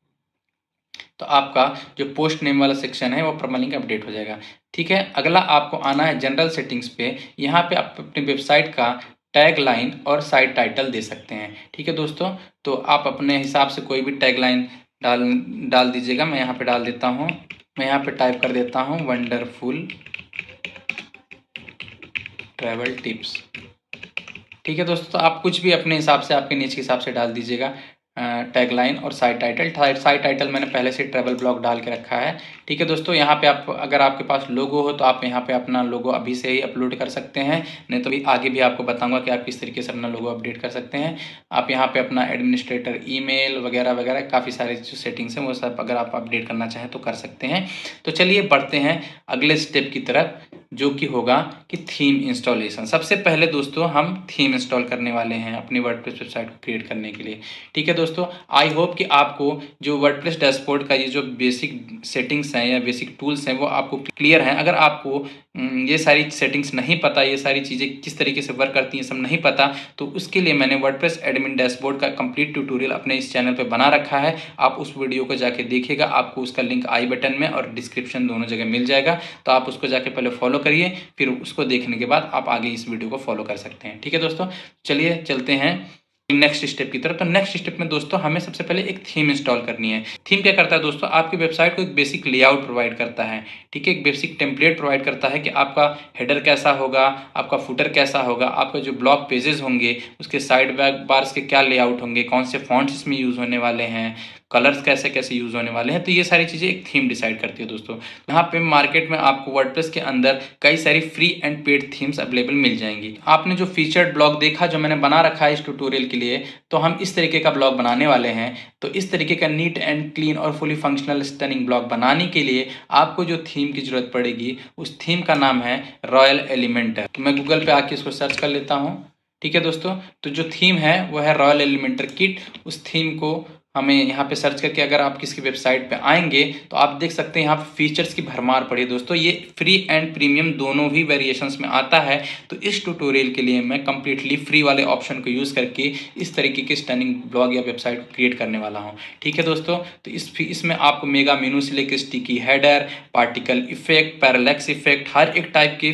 तो आपका जो पोस्ट नेम वाला सेक्शन है वो परमालिंक अपडेट हो जाएगा। ठीक है, अगला आपको आना है जनरल सेटिंग्स पे। यहाँ पे आप अपनी वेबसाइट का टैग लाइन और साइट टाइटल दे सकते हैं। ठीक है दोस्तों, तो आप अपने हिसाब से कोई भी टैग लाइन डाल दीजिएगा। मैं यहाँ पे डाल देता हूँ, मैं यहाँ पे टाइप कर देता हूँ वंडरफुल ट्रैवल टिप्स। ठीक है दोस्तों, तो आप कुछ भी अपने हिसाब से, आपके नीच के हिसाब से डाल दीजिएगा टैग लाइन और साइट टाइटल। साइट टाइटल मैंने पहले से ट्रैवल ब्लॉग डाल के रखा है। ठीक है दोस्तों, यहाँ पे आप, अगर आपके पास लोगो हो तो आप यहाँ पे अपना लोगो अभी से ही अपलोड कर सकते हैं, नहीं तो भी आगे भी आपको बताऊंगा कि आप किस तरीके से अपना लोगो अपडेट कर सकते हैं। आप यहाँ पे अपना एडमिनिस्ट्रेटर ईमेल वगैरह वगैरह काफ़ी सारे जो सेटिंग्स हैं वो सब अगर आप अपडेट करना चाहें तो कर सकते हैं। तो चलिए बढ़ते हैं अगले स्टेप की तरफ, जो कि होगा कि थीम इंस्टॉलेशन। सबसे पहले दोस्तों हम थीम इंस्टॉल करने वाले हैं अपनी वर्डप्रेस वेबसाइट को क्रिएट करने के लिए। ठीक है दोस्तों, आई होप कि आपको जो वर्डप्रेस डैशबोर्ड का ये जो बेसिक सेटिंग्स हैं या बेसिक टूल्स हैं वो आपको क्लियर हैं। अगर आपको ये सारी सेटिंग्स नहीं पता, ये सारी चीज़ें किस तरीके से वर्क करती हैं सब नहीं पता, तो उसके लिए मैंने वर्डप्रेस एडमिन डैशबोर्ड का कंप्लीट ट्यूटोरियल अपने इस चैनल पे बना रखा है। आप उस वीडियो को जाके देखिएगा, आपको उसका लिंक आई बटन में और डिस्क्रिप्शन दोनों जगह मिल जाएगा। तो आप उसको जाके पहले फॉलो करिए, फिर उसको देखने के बाद आप आगे इस वीडियो को फॉलो कर सकते हैं। ठीक है दोस्तों, चलिए चलते हैं नेक्स्ट स्टेप की तरफ। तो नेक्स्ट स्टेप में दोस्तों हमें सबसे पहले एक थीम इंस्टॉल करनी है। थीम क्या करता है दोस्तों, आपकी वेबसाइट को एक बेसिक लेआउट प्रोवाइड करता है। ठीक है, एक बेसिक टेम्पलेट प्रोवाइड करता है कि आपका हेडर कैसा होगा, आपका फुटर कैसा होगा, आपका जो ब्लॉग पेजेस होंगे उसके साइड बार्स के क्या लेआउट होंगे, कौन से फॉन्ट्स इसमें यूज़ होने वाले हैं, कलर्स कैसे कैसे यूज़ होने वाले हैं। तो ये सारी चीज़ें एक थीम डिसाइड करती है दोस्तों। यहाँ पे मार्केट में आपको वर्डप्रेस के अंदर कई सारी free and paid themes available मिल जाएंगी। आपने जो फीचर्ड ब्लॉग देखा जो मैंने बना रखा है इस ट्यूटोरियल के लिए, तो हम इस तरीके का ब्लॉग बनाने वाले हैं। तो इस तरीके का नीट एंड क्लीन और फुली फंक्शनल स्टनिंग ब्लॉग बनाने के लिए आपको जो थीम की जरूरत पड़ेगी उस थीम का नाम है रॉयल एलिमेंटर। तो मैं गूगल पे आके इसको सर्च कर लेता हूँ। ठीक है दोस्तों, तो जो थीम है वो है रॉयल एलिमेंटर किट। उस थीम को हमें यहाँ पे सर्च करके अगर आप किसी वेबसाइट पे आएंगे तो आप देख सकते हैं यहाँ पे फीचर्स की भरमार पड़ी है दोस्तों। ये फ्री एंड प्रीमियम दोनों ही वेरिएशंस में आता है। तो इस ट्यूटोरियल के लिए मैं कंप्लीटली फ्री वाले ऑप्शन को यूज़ करके इस तरीके के स्टनिंग ब्लॉग या वेबसाइट को क्रिएट करने वाला हूँ। ठीक है दोस्तों, तो इसमें आपको मेगा मेनू से लेकर sticky header, particle effect, parallax effect, हर एक टाइप के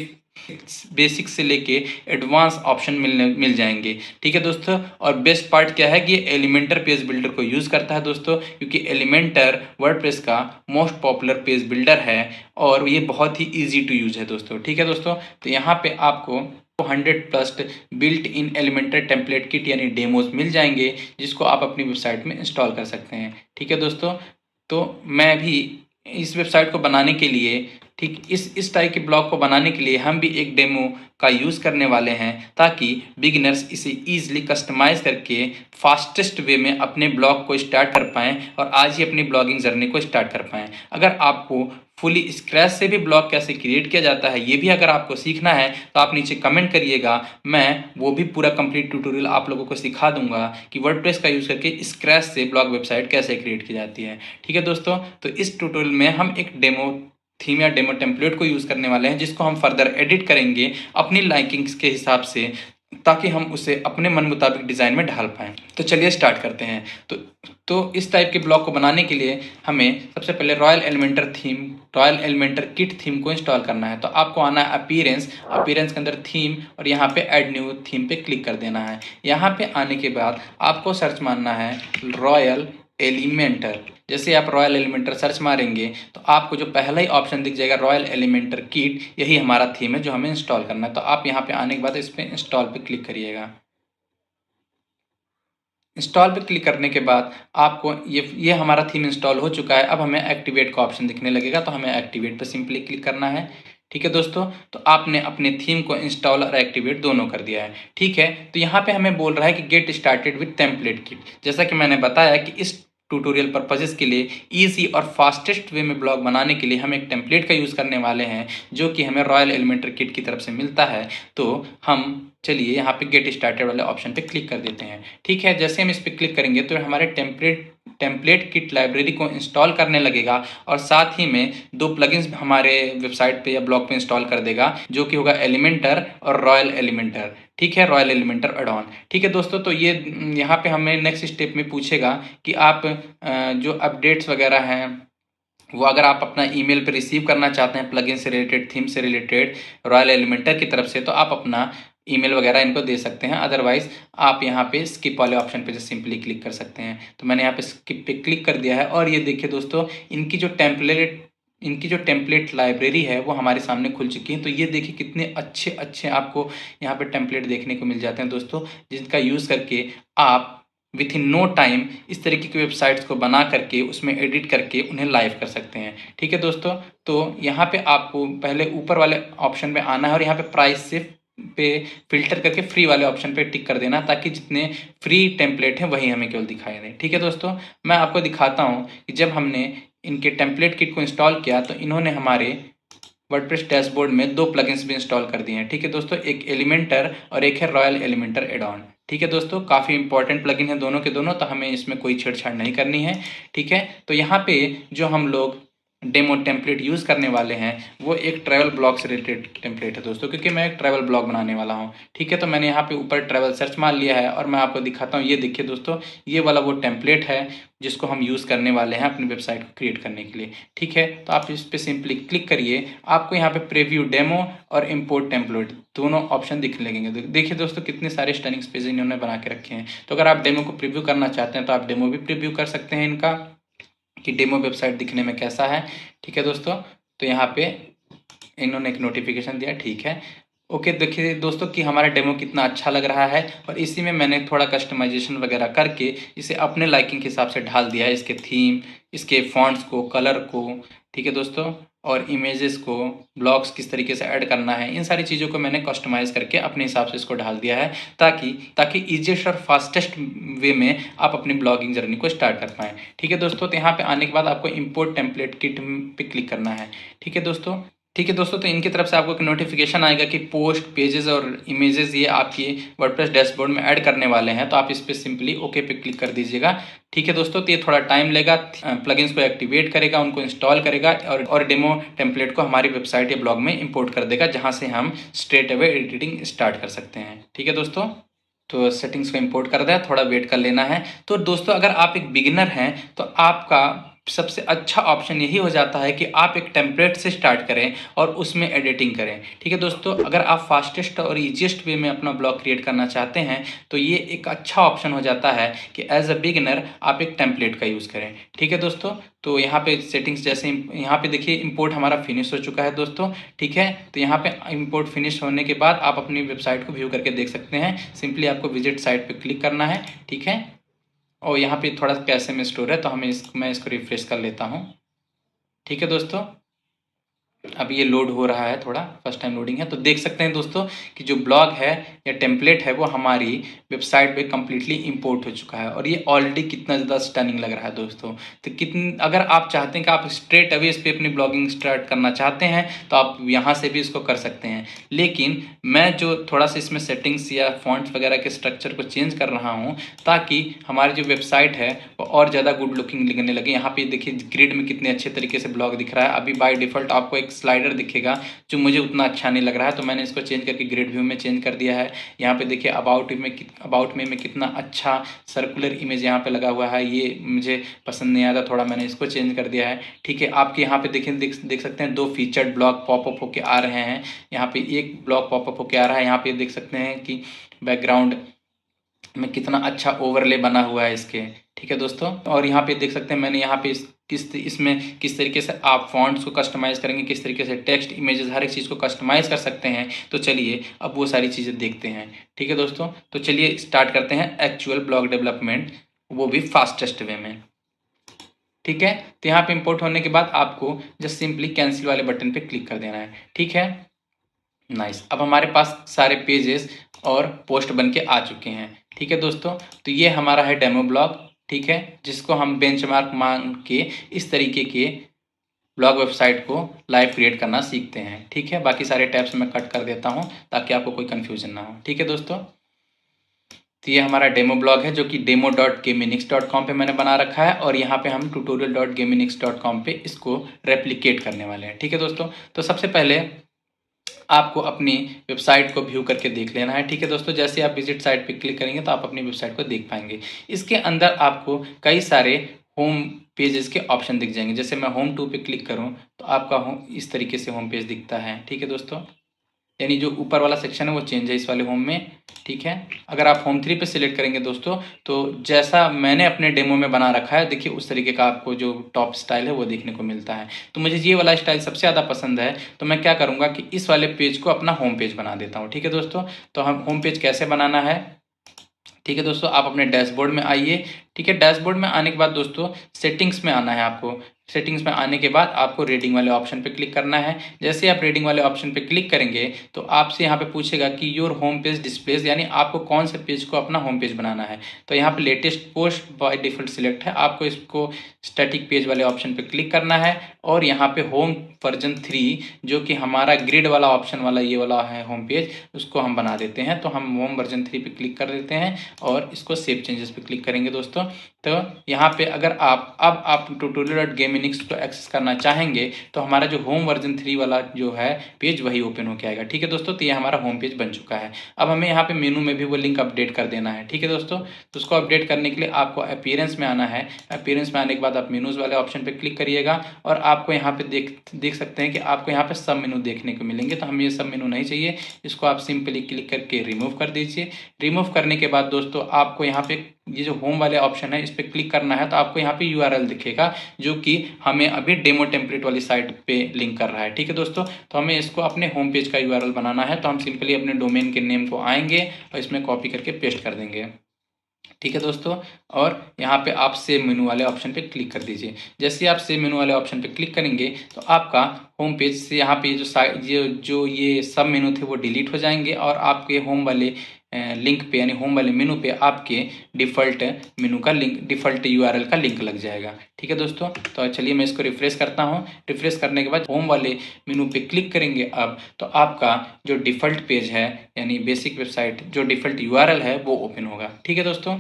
बेसिक से लेके एडवांस ऑप्शन मिल जाएंगे। ठीक है दोस्तों, और बेस्ट पार्ट क्या है कि ये एलिमेंटर पेज बिल्डर को यूज़ करता है दोस्तों, क्योंकि एलिमेंटर वर्डप्रेस का मोस्ट पॉपुलर पेज बिल्डर है और ये बहुत ही ईजी टू यूज है दोस्तों। ठीक है दोस्तों, तो यहाँ पे आपको 100+ built in Elementor template kit यानी डेमोज मिल जाएंगे, जिसको आप अपनी वेबसाइट में इंस्टॉल कर सकते हैं। ठीक है दोस्तों, तो मैं भी इस वेबसाइट को बनाने के लिए, ठीक इस टाइप के ब्लॉग को बनाने के लिए हम भी एक डेमो का यूज़ करने वाले हैं, ताकि बिगिनर्स इसे ईजिली कस्टमाइज़ करके फास्टेस्ट वे में अपने ब्लॉग को स्टार्ट कर पाएँ और आज ही अपनी ब्लॉगिंग जर्नी को स्टार्ट कर पाएँ। अगर आपको फुली स्क्रैच से भी ब्लॉग कैसे क्रिएट किया जाता है ये भी अगर आपको सीखना है तो आप नीचे कमेंट करिएगा, मैं वो भी पूरा कंप्लीट ट्यूटोरियल आप लोगों को सिखा दूंगा कि वर्डप्रेस का यूज़ करके स्क्रैच से ब्लॉग वेबसाइट कैसे क्रिएट की जाती है। ठीक है दोस्तों, तो इस ट्यूटोरियल में हम एक डेमो थीम या डेमो टेम्पलेट को यूज़ करने वाले हैं, जिसको हम फर्दर एडिट करेंगे अपनी लाइकिंग्स के हिसाब से, ताकि हम उसे अपने मन मुताबिक डिज़ाइन में ढाल पाएँ। तो चलिए स्टार्ट करते हैं। तो इस टाइप के ब्लॉग को बनाने के लिए हमें सबसे पहले रॉयल एलिमेंटर किट थीम को इंस्टॉल करना है। तो आपको आना है अपीयरेंस के अंदर थीम और यहाँ पे ऐड न्यू थीम पे क्लिक कर देना है। यहाँ पे आने के बाद आपको सर्च मारना है रॉयल एलिमेंटर। जैसे आप रॉयल एलिमेंटर सर्च मारेंगे तो आपको जो पहला ही ऑप्शन दिख जाएगा रॉयल एलिमेंटर किट, यही हमारा थीम है जो हमें इंस्टॉल करना है। तो आप यहाँ पे आने के बाद इस पर इंस्टॉल पे क्लिक करिएगा। इंस्टॉल पे क्लिक करने के बाद आपको ये हमारा थीम इंस्टॉल हो चुका है। अब हमें एक्टिवेट का ऑप्शन दिखने लगेगा, तो हमें एक्टिवेट पर सिंपली क्लिक करना है। ठीक है दोस्तों, तो आपने अपने थीम को इंस्टॉल और एक्टिवेट दोनों कर दिया है। ठीक है, तो यहाँ पे हमें बोल रहा है कि get started with template kit. जैसा कि मैंने बताया कि इस ट्यूटोरियल पर्पजेस के लिए ईजी और फास्टेस्ट वे में ब्लॉग बनाने के लिए हम एक टेम्पलेट का यूज़ करने वाले हैं, जो कि हमें रॉयल एलिमेंटर किट की तरफ से मिलता है। तो हम चलिए यहाँ पे गेट स्टार्टेड वाले ऑप्शन पे क्लिक कर देते हैं। ठीक है, जैसे हम इस पर क्लिक करेंगे तो हमारे टेम्पलेट किट लाइब्रेरी को इंस्टॉल करने लगेगा और साथ ही में 2 प्लगइन्स हमारे वेबसाइट पे या ब्लॉग पे इंस्टॉल कर देगा, जो कि होगा एलिमेंटर और रॉयल एलिमेंटर। ठीक है, रॉयल एलिमेंटर एड ऑन। ठीक है दोस्तों, तो ये यहाँ पे हमें नेक्स्ट स्टेप में पूछेगा कि आप जो अपडेट्स वगैरह हैं वो अगर आप अपना ईमेल पे रिसीव करना चाहते हैं प्लगइन से रिलेटेड, थीम से रिलेटेड रॉयल एलिमेंटर की तरफ से, तो आप अपना ईमेल वगैरह इनको दे सकते हैं। अदरवाइज़ आप यहाँ पे स्किप वाले ऑप्शन पे जो सिंपली क्लिक कर सकते हैं। तो मैंने यहाँ पे स्किप पे क्लिक कर दिया है और ये देखिए दोस्तों, इनकी जो टेम्पलेट लाइब्रेरी है वो हमारे सामने खुल चुकी है। तो ये देखिए कितने अच्छे अच्छे आपको यहाँ पे टेम्पलेट देखने को मिल जाते हैं दोस्तों, जिनका यूज़ करके आप विथ इन नो टाइम इस तरीके की वेबसाइट्स को बना करके उसमें एडिट करके उन्हें लाइव कर सकते हैं। ठीक है दोस्तों, तो यहाँ पे आपको पहले ऊपर वाले ऑप्शन पे आना है और यहाँ पे प्राइस से पे फिल्टर करके फ्री वाले ऑप्शन पे टिक कर देना, ताकि जितने फ्री टेम्पलेट हैं वही हमें केवल दिखाई दें। ठीक है दोस्तों, मैं आपको दिखाता हूँ कि जब हमने इनके टेम्पलेट किट को इंस्टॉल किया तो इन्होंने हमारे वर्डप्रेस डैशबोर्ड में 2 प्लगइन्स भी इंस्टॉल कर दिए हैं। ठीक है दोस्तों, एक एलिमेंटर और एक है रॉयल एलिमेंटर एड ऑन। ठीक है दोस्तों, काफ़ी इंपॉर्टेंट प्लगइन है दोनों के दोनों, तो हमें इसमें कोई छेड़छाड़ नहीं करनी है। ठीक है, तो यहाँ पे जो हम लोग डेमो टेम्पलेट यूज़ करने वाले हैं वो एक ट्रैवल ब्लॉग से रिलेटेड टेम्पलेट है दोस्तों, क्योंकि मैं एक ट्रैवल ब्लॉग बनाने वाला हूँ। ठीक है, तो मैंने यहाँ पे ऊपर ट्रैवल सर्च मार लिया है और मैं आपको दिखाता हूँ। ये देखिए दोस्तों, ये वाला वो टेम्पलेट है जिसको हम यूज़ करने वाले हैं अपनी वेबसाइट को क्रिएट करने के लिए। ठीक है, तो आप इस पर सिंपली क्लिक करिए, आपको यहाँ पे प्रीव्यू डेमो और इम्पोर्ट टेम्पलेट दोनों ऑप्शन दिखने लगेंगे। देखिए दोस्तों, कितने सारे स्टनिंग पेज इन्होंने बना के रखे हैं। तो अगर आप डेमो को प्रीव्यू करना चाहते हैं तो आप डेमो भी प्रीव्यू कर सकते हैं इनका, कि डेमो वेबसाइट दिखने में कैसा है। ठीक है दोस्तों, तो यहाँ पे इन्होंने एक नोटिफिकेशन दिया। ठीक है, ओके, देखिए दोस्तों कि हमारा डेमो कितना अच्छा लग रहा है और इसी में मैंने थोड़ा कस्टमाइजेशन वगैरह करके इसे अपने लाइकिंग के हिसाब से ढाल दिया है, इसके थीम, इसके फॉन्ट्स को, कलर को। ठीक है दोस्तों, और इमेजेस को, ब्लॉग्स किस तरीके से ऐड करना है, इन सारी चीज़ों को मैंने कस्टमाइज़ करके अपने हिसाब से इसको ढाल दिया है, ताकि ताकि ईजिएस्ट और फास्टेस्ट वे में आप अपनी ब्लॉगिंग जर्नी को स्टार्ट कर पाएँ। ठीक है दोस्तों, तो यहाँ पे आने के बाद आपको इम्पोर्ट टेम्पलेट किट पे क्लिक करना है। ठीक है दोस्तों, तो इनकी तरफ से आपको एक नोटिफिकेशन आएगा कि पोस्ट, पेजेस और इमेजेस ये आपकी वर्डप्रेस डैशबोर्ड में ऐड करने वाले हैं, तो आप इस पर सिंपली ओके पे क्लिक कर दीजिएगा। ठीक है दोस्तों, तो ये थोड़ा टाइम लेगा, प्लगइन्स को एक्टिवेट करेगा, उनको इंस्टॉल करेगा और डेमो टेम्पलेट को हमारी वेबसाइट या ब्लॉग में इंपोर्ट कर देगा, जहाँ से हम स्ट्रेट अवे एडिटिंग स्टार्ट कर सकते हैं। ठीक है दोस्तों, तो सेटिंग्स को इंपोर्ट कर दिया, थोड़ा वेट कर लेना है। तो दोस्तों, अगर आप एक बिगिनर हैं तो आपका सबसे अच्छा ऑप्शन यही हो जाता है कि आप एक टेम्पलेट से स्टार्ट करें और उसमें एडिटिंग करें। ठीक है दोस्तों, अगर आप फास्टेस्ट और ईजिएस्ट वे में अपना ब्लॉग क्रिएट करना चाहते हैं तो ये एक अच्छा ऑप्शन हो जाता है कि एज अ बिगिनर आप एक टेम्पलेट का यूज़ करें। ठीक है दोस्तों, तो यहाँ पे सेटिंग्स जैसे यहाँ पे देखिए इंपोर्ट हमारा फिनिश हो चुका है दोस्तों। ठीक है, तो यहाँ पे इंपोर्ट फिनिश होने के बाद आप अपनी वेबसाइट को व्यू करके देख सकते हैं। सिंपली आपको विजिट साइट पे क्लिक करना है। ठीक है, और यहाँ पे थोड़ा कैसे में स्टोर है, तो मैं इसको रिफ्रेश कर लेता हूँ। ठीक है दोस्तों, अभी ये लोड हो रहा है, थोड़ा फर्स्ट टाइम लोडिंग है। तो देख सकते हैं दोस्तों कि जो ब्लॉग है या टेम्पलेट है वो हमारी वेबसाइट पे कम्प्लीटली इंपोर्ट हो चुका है और ये ऑलरेडी कितना ज़्यादा स्टनिंग लग रहा है दोस्तों। तो अगर आप चाहते हैं कि आप स्ट्रेट अवे इस पर अपनी ब्लॉगिंग स्टार्ट करना चाहते हैं तो आप यहाँ से भी इसको कर सकते हैं, लेकिन मैं जो थोड़ा सा इसमें सेटिंग्स या फॉन्ट्स वगैरह के स्ट्रक्चर को चेंज कर रहा हूँ, ताकि हमारी जो वेबसाइट है वो और ज़्यादा गुड लुकिंग दिखने लगे। यहाँ पे देखिए ग्रिड में कितने अच्छे तरीके से ब्लॉग दिख रहा है। अभी बाय डिफ़ॉल्ट आपको एक स्लाइडर दिखेगा जो मुझे उतना अच्छा नहीं लग रहा है, तो मैंने इसको चेंज करके ग्रिड व्यू में चेंज कर दिया है। यहाँ पे देखिए अबाउट में कितना अच्छा सर्कुलर इमेज यहाँ पे लगा हुआ है, ये मुझे पसंद नहीं आया, थोड़ा मैंने इसको चेंज कर दिया है। ठीक है, आपके यहाँ पे देख सकते हैं 2 फीचर्ड ब्लॉग पॉपअप होके आ रहे हैं। यहाँ पे एक ब्लॉग पॉपअप होके आ रहा है, यहाँ पे देख सकते हैं कि बैकग्राउंड में कितना अच्छा ओवरले बना हुआ है इसके। ठीक है दोस्तों, और यहाँ पे देख सकते हैं मैंने यहाँ पे इसमें किस तरीके से आप फॉन्ट्स को कस्टमाइज करेंगे, किस तरीके से टेक्स्ट, इमेजेस, हर एक चीज़ को कस्टमाइज कर सकते हैं। तो चलिए अब वो सारी चीज़ें देखते हैं। ठीक है दोस्तों, तो चलिए स्टार्ट करते हैं एक्चुअल ब्लॉग डेवलपमेंट, वो भी फास्टेस्ट वे में। ठीक है, तो यहाँ पे इंपोर्ट होने के बाद आपको जस्ट सिंपली कैंसिल वाले बटन पे क्लिक कर देना है। ठीक है, नाइस, अब हमारे पास सारे पेजेस और पोस्ट बन के आ चुके हैं। ठीक है दोस्तों, तो ये हमारा है डेमो ब्लॉग। ठीक है, जिसको हम बेंचमार्क मान के इस तरीके के ब्लॉग वेबसाइट को लाइव क्रिएट करना सीखते हैं। ठीक है, बाकी सारे टैब्स मैं कट कर देता हूँ ताकि आपको कोई कन्फ्यूजन ना हो। ठीक है दोस्तों, तो ये हमारा डेमो ब्लॉग है जो कि demo.gaminix.com पे मैंने बना रखा है और यहाँ पे हम tutorial.gaminix.com पे इसको रेप्लिकेट करने वाले हैं। ठीक है दोस्तों, तो सबसे पहले आपको अपनी वेबसाइट को व्यू करके देख लेना है। ठीक है दोस्तों, जैसे आप विजिट साइट पे क्लिक करेंगे तो आप अपनी वेबसाइट को देख पाएंगे। इसके अंदर आपको कई सारे होम पेजेस के ऑप्शन दिख जाएंगे। जैसे मैं होम 2 पे क्लिक करूं तो आपका होम इस तरीके से होम पेज दिखता है। ठीक है दोस्तों, यानी जो ऊपर वाला सेक्शन है वो चेंज है इस वाले होम में, ठीक है। अगर आप होम 3 पे सिलेक्ट करेंगे दोस्तों, तो जैसा मैंने अपने डेमो में बना रखा है, देखिए उस तरीके का आपको जो टॉप स्टाइल है वो देखने को मिलता है। तो मुझे ये वाला स्टाइल सबसे ज़्यादा पसंद है, तो मैं क्या करूँगा कि इस वाले पेज को अपना होम पेज बना देता हूँ, ठीक है दोस्तों। तो हम होम पेज कैसे बनाना है, ठीक है दोस्तों, आप अपने डैशबोर्ड में आइए, ठीक है। डैशबोर्ड में आने के बाद दोस्तों सेटिंग्स में आना है आपको। सेटिंग्स में आने के बाद आपको रेटिंग वाले ऑप्शन पे क्लिक करना है। जैसे आप रेटिंग वाले ऑप्शन पे क्लिक करेंगे तो आपसे यहाँ पे पूछेगा कि योर होम पेज डिस्प्लेस, यानी आपको कौन से पेज को अपना होम पेज बनाना है। तो यहाँ पे latest post by default select है, आपको इसको स्टैटिक पेज वाले ऑप्शन पे क्लिक करना है और यहाँ पे होम वर्जन 3 जो कि हमारा ग्रिड वाला ऑप्शन वाला ये वाला है होम पेज, उसको हम बना देते हैं। तो हम होम वर्जन 3 पे क्लिक कर देते हैं और इसको सेव चेंजेस पे क्लिक करेंगे दोस्तों। तो यहाँ पे अगर आप tutorial.gameinix को एक्सेस करना चाहेंगे तो हमारा जो होम वर्जन 3 वाला जो है पेज वही ओपन होकर आएगा, ठीक है दोस्तों। तो ये हमारा होम पेज बन चुका है। अब हमें यहाँ पे मेनू में भी वो लिंक अपडेट कर देना है, ठीक है दोस्तों। तो उसको अपडेट करने के लिए आपको अपीयरेंस में आना है। अपीयरेंस में आने के बाद आप मेनूज वाले ऑप्शन पे क्लिक करिएगा और आपको यहाँ पे देख सकते हैं कि आपको यहाँ पे सब मेनू देखने को मिलेंगे। तो हमें ये सब मेनू नहीं चाहिए, इसको आप सिंपली क्लिक करके रिमूव कर दीजिए। रिमूव करने के बाद दोस्तों आपको यहाँ पे ये जो होम वाले ऑप्शन है इस पर क्लिक करना है। तो आपको यहाँ पे यूआरएल दिखेगा जो कि हमें अभी डेमो टेम्पलेट वाली साइट पे लिंक कर रहा है, ठीक है दोस्तों। तो हमें इसको अपने होम पेज का यूआरएल बनाना है। तो हम सिंपली अपने डोमेन के नेम को आएंगे और इसमें कॉपी करके पेस्ट कर देंगे, ठीक है दोस्तों। और यहाँ पे आप सेव मेनू वाले ऑप्शन पे क्लिक कर दीजिए। जैसे आप सेव मेनू वाले ऑप्शन पे क्लिक करेंगे तो आपका होम पेज से यहाँ पे जो ये सब मेनू थे वो डिलीट हो जाएंगे और आपके होम वाले लिंक पे यानी होम वाले मेनू पे आपके डिफ़ॉल्ट मेनू का लिंक, डिफ़ॉल्ट यूआरएल का लिंक लग जाएगा, ठीक है दोस्तों। तो चलिए मैं इसको रिफ्रेश करता हूँ। रिफ्रेश करने के बाद होम वाले मेनू पे क्लिक करेंगे अब तो आपका जो डिफ़ॉल्ट पेज है यानी बेसिक वेबसाइट जो डिफ़ॉल्ट यूआरएल है वो ओपन होगा, ठीक है दोस्तों।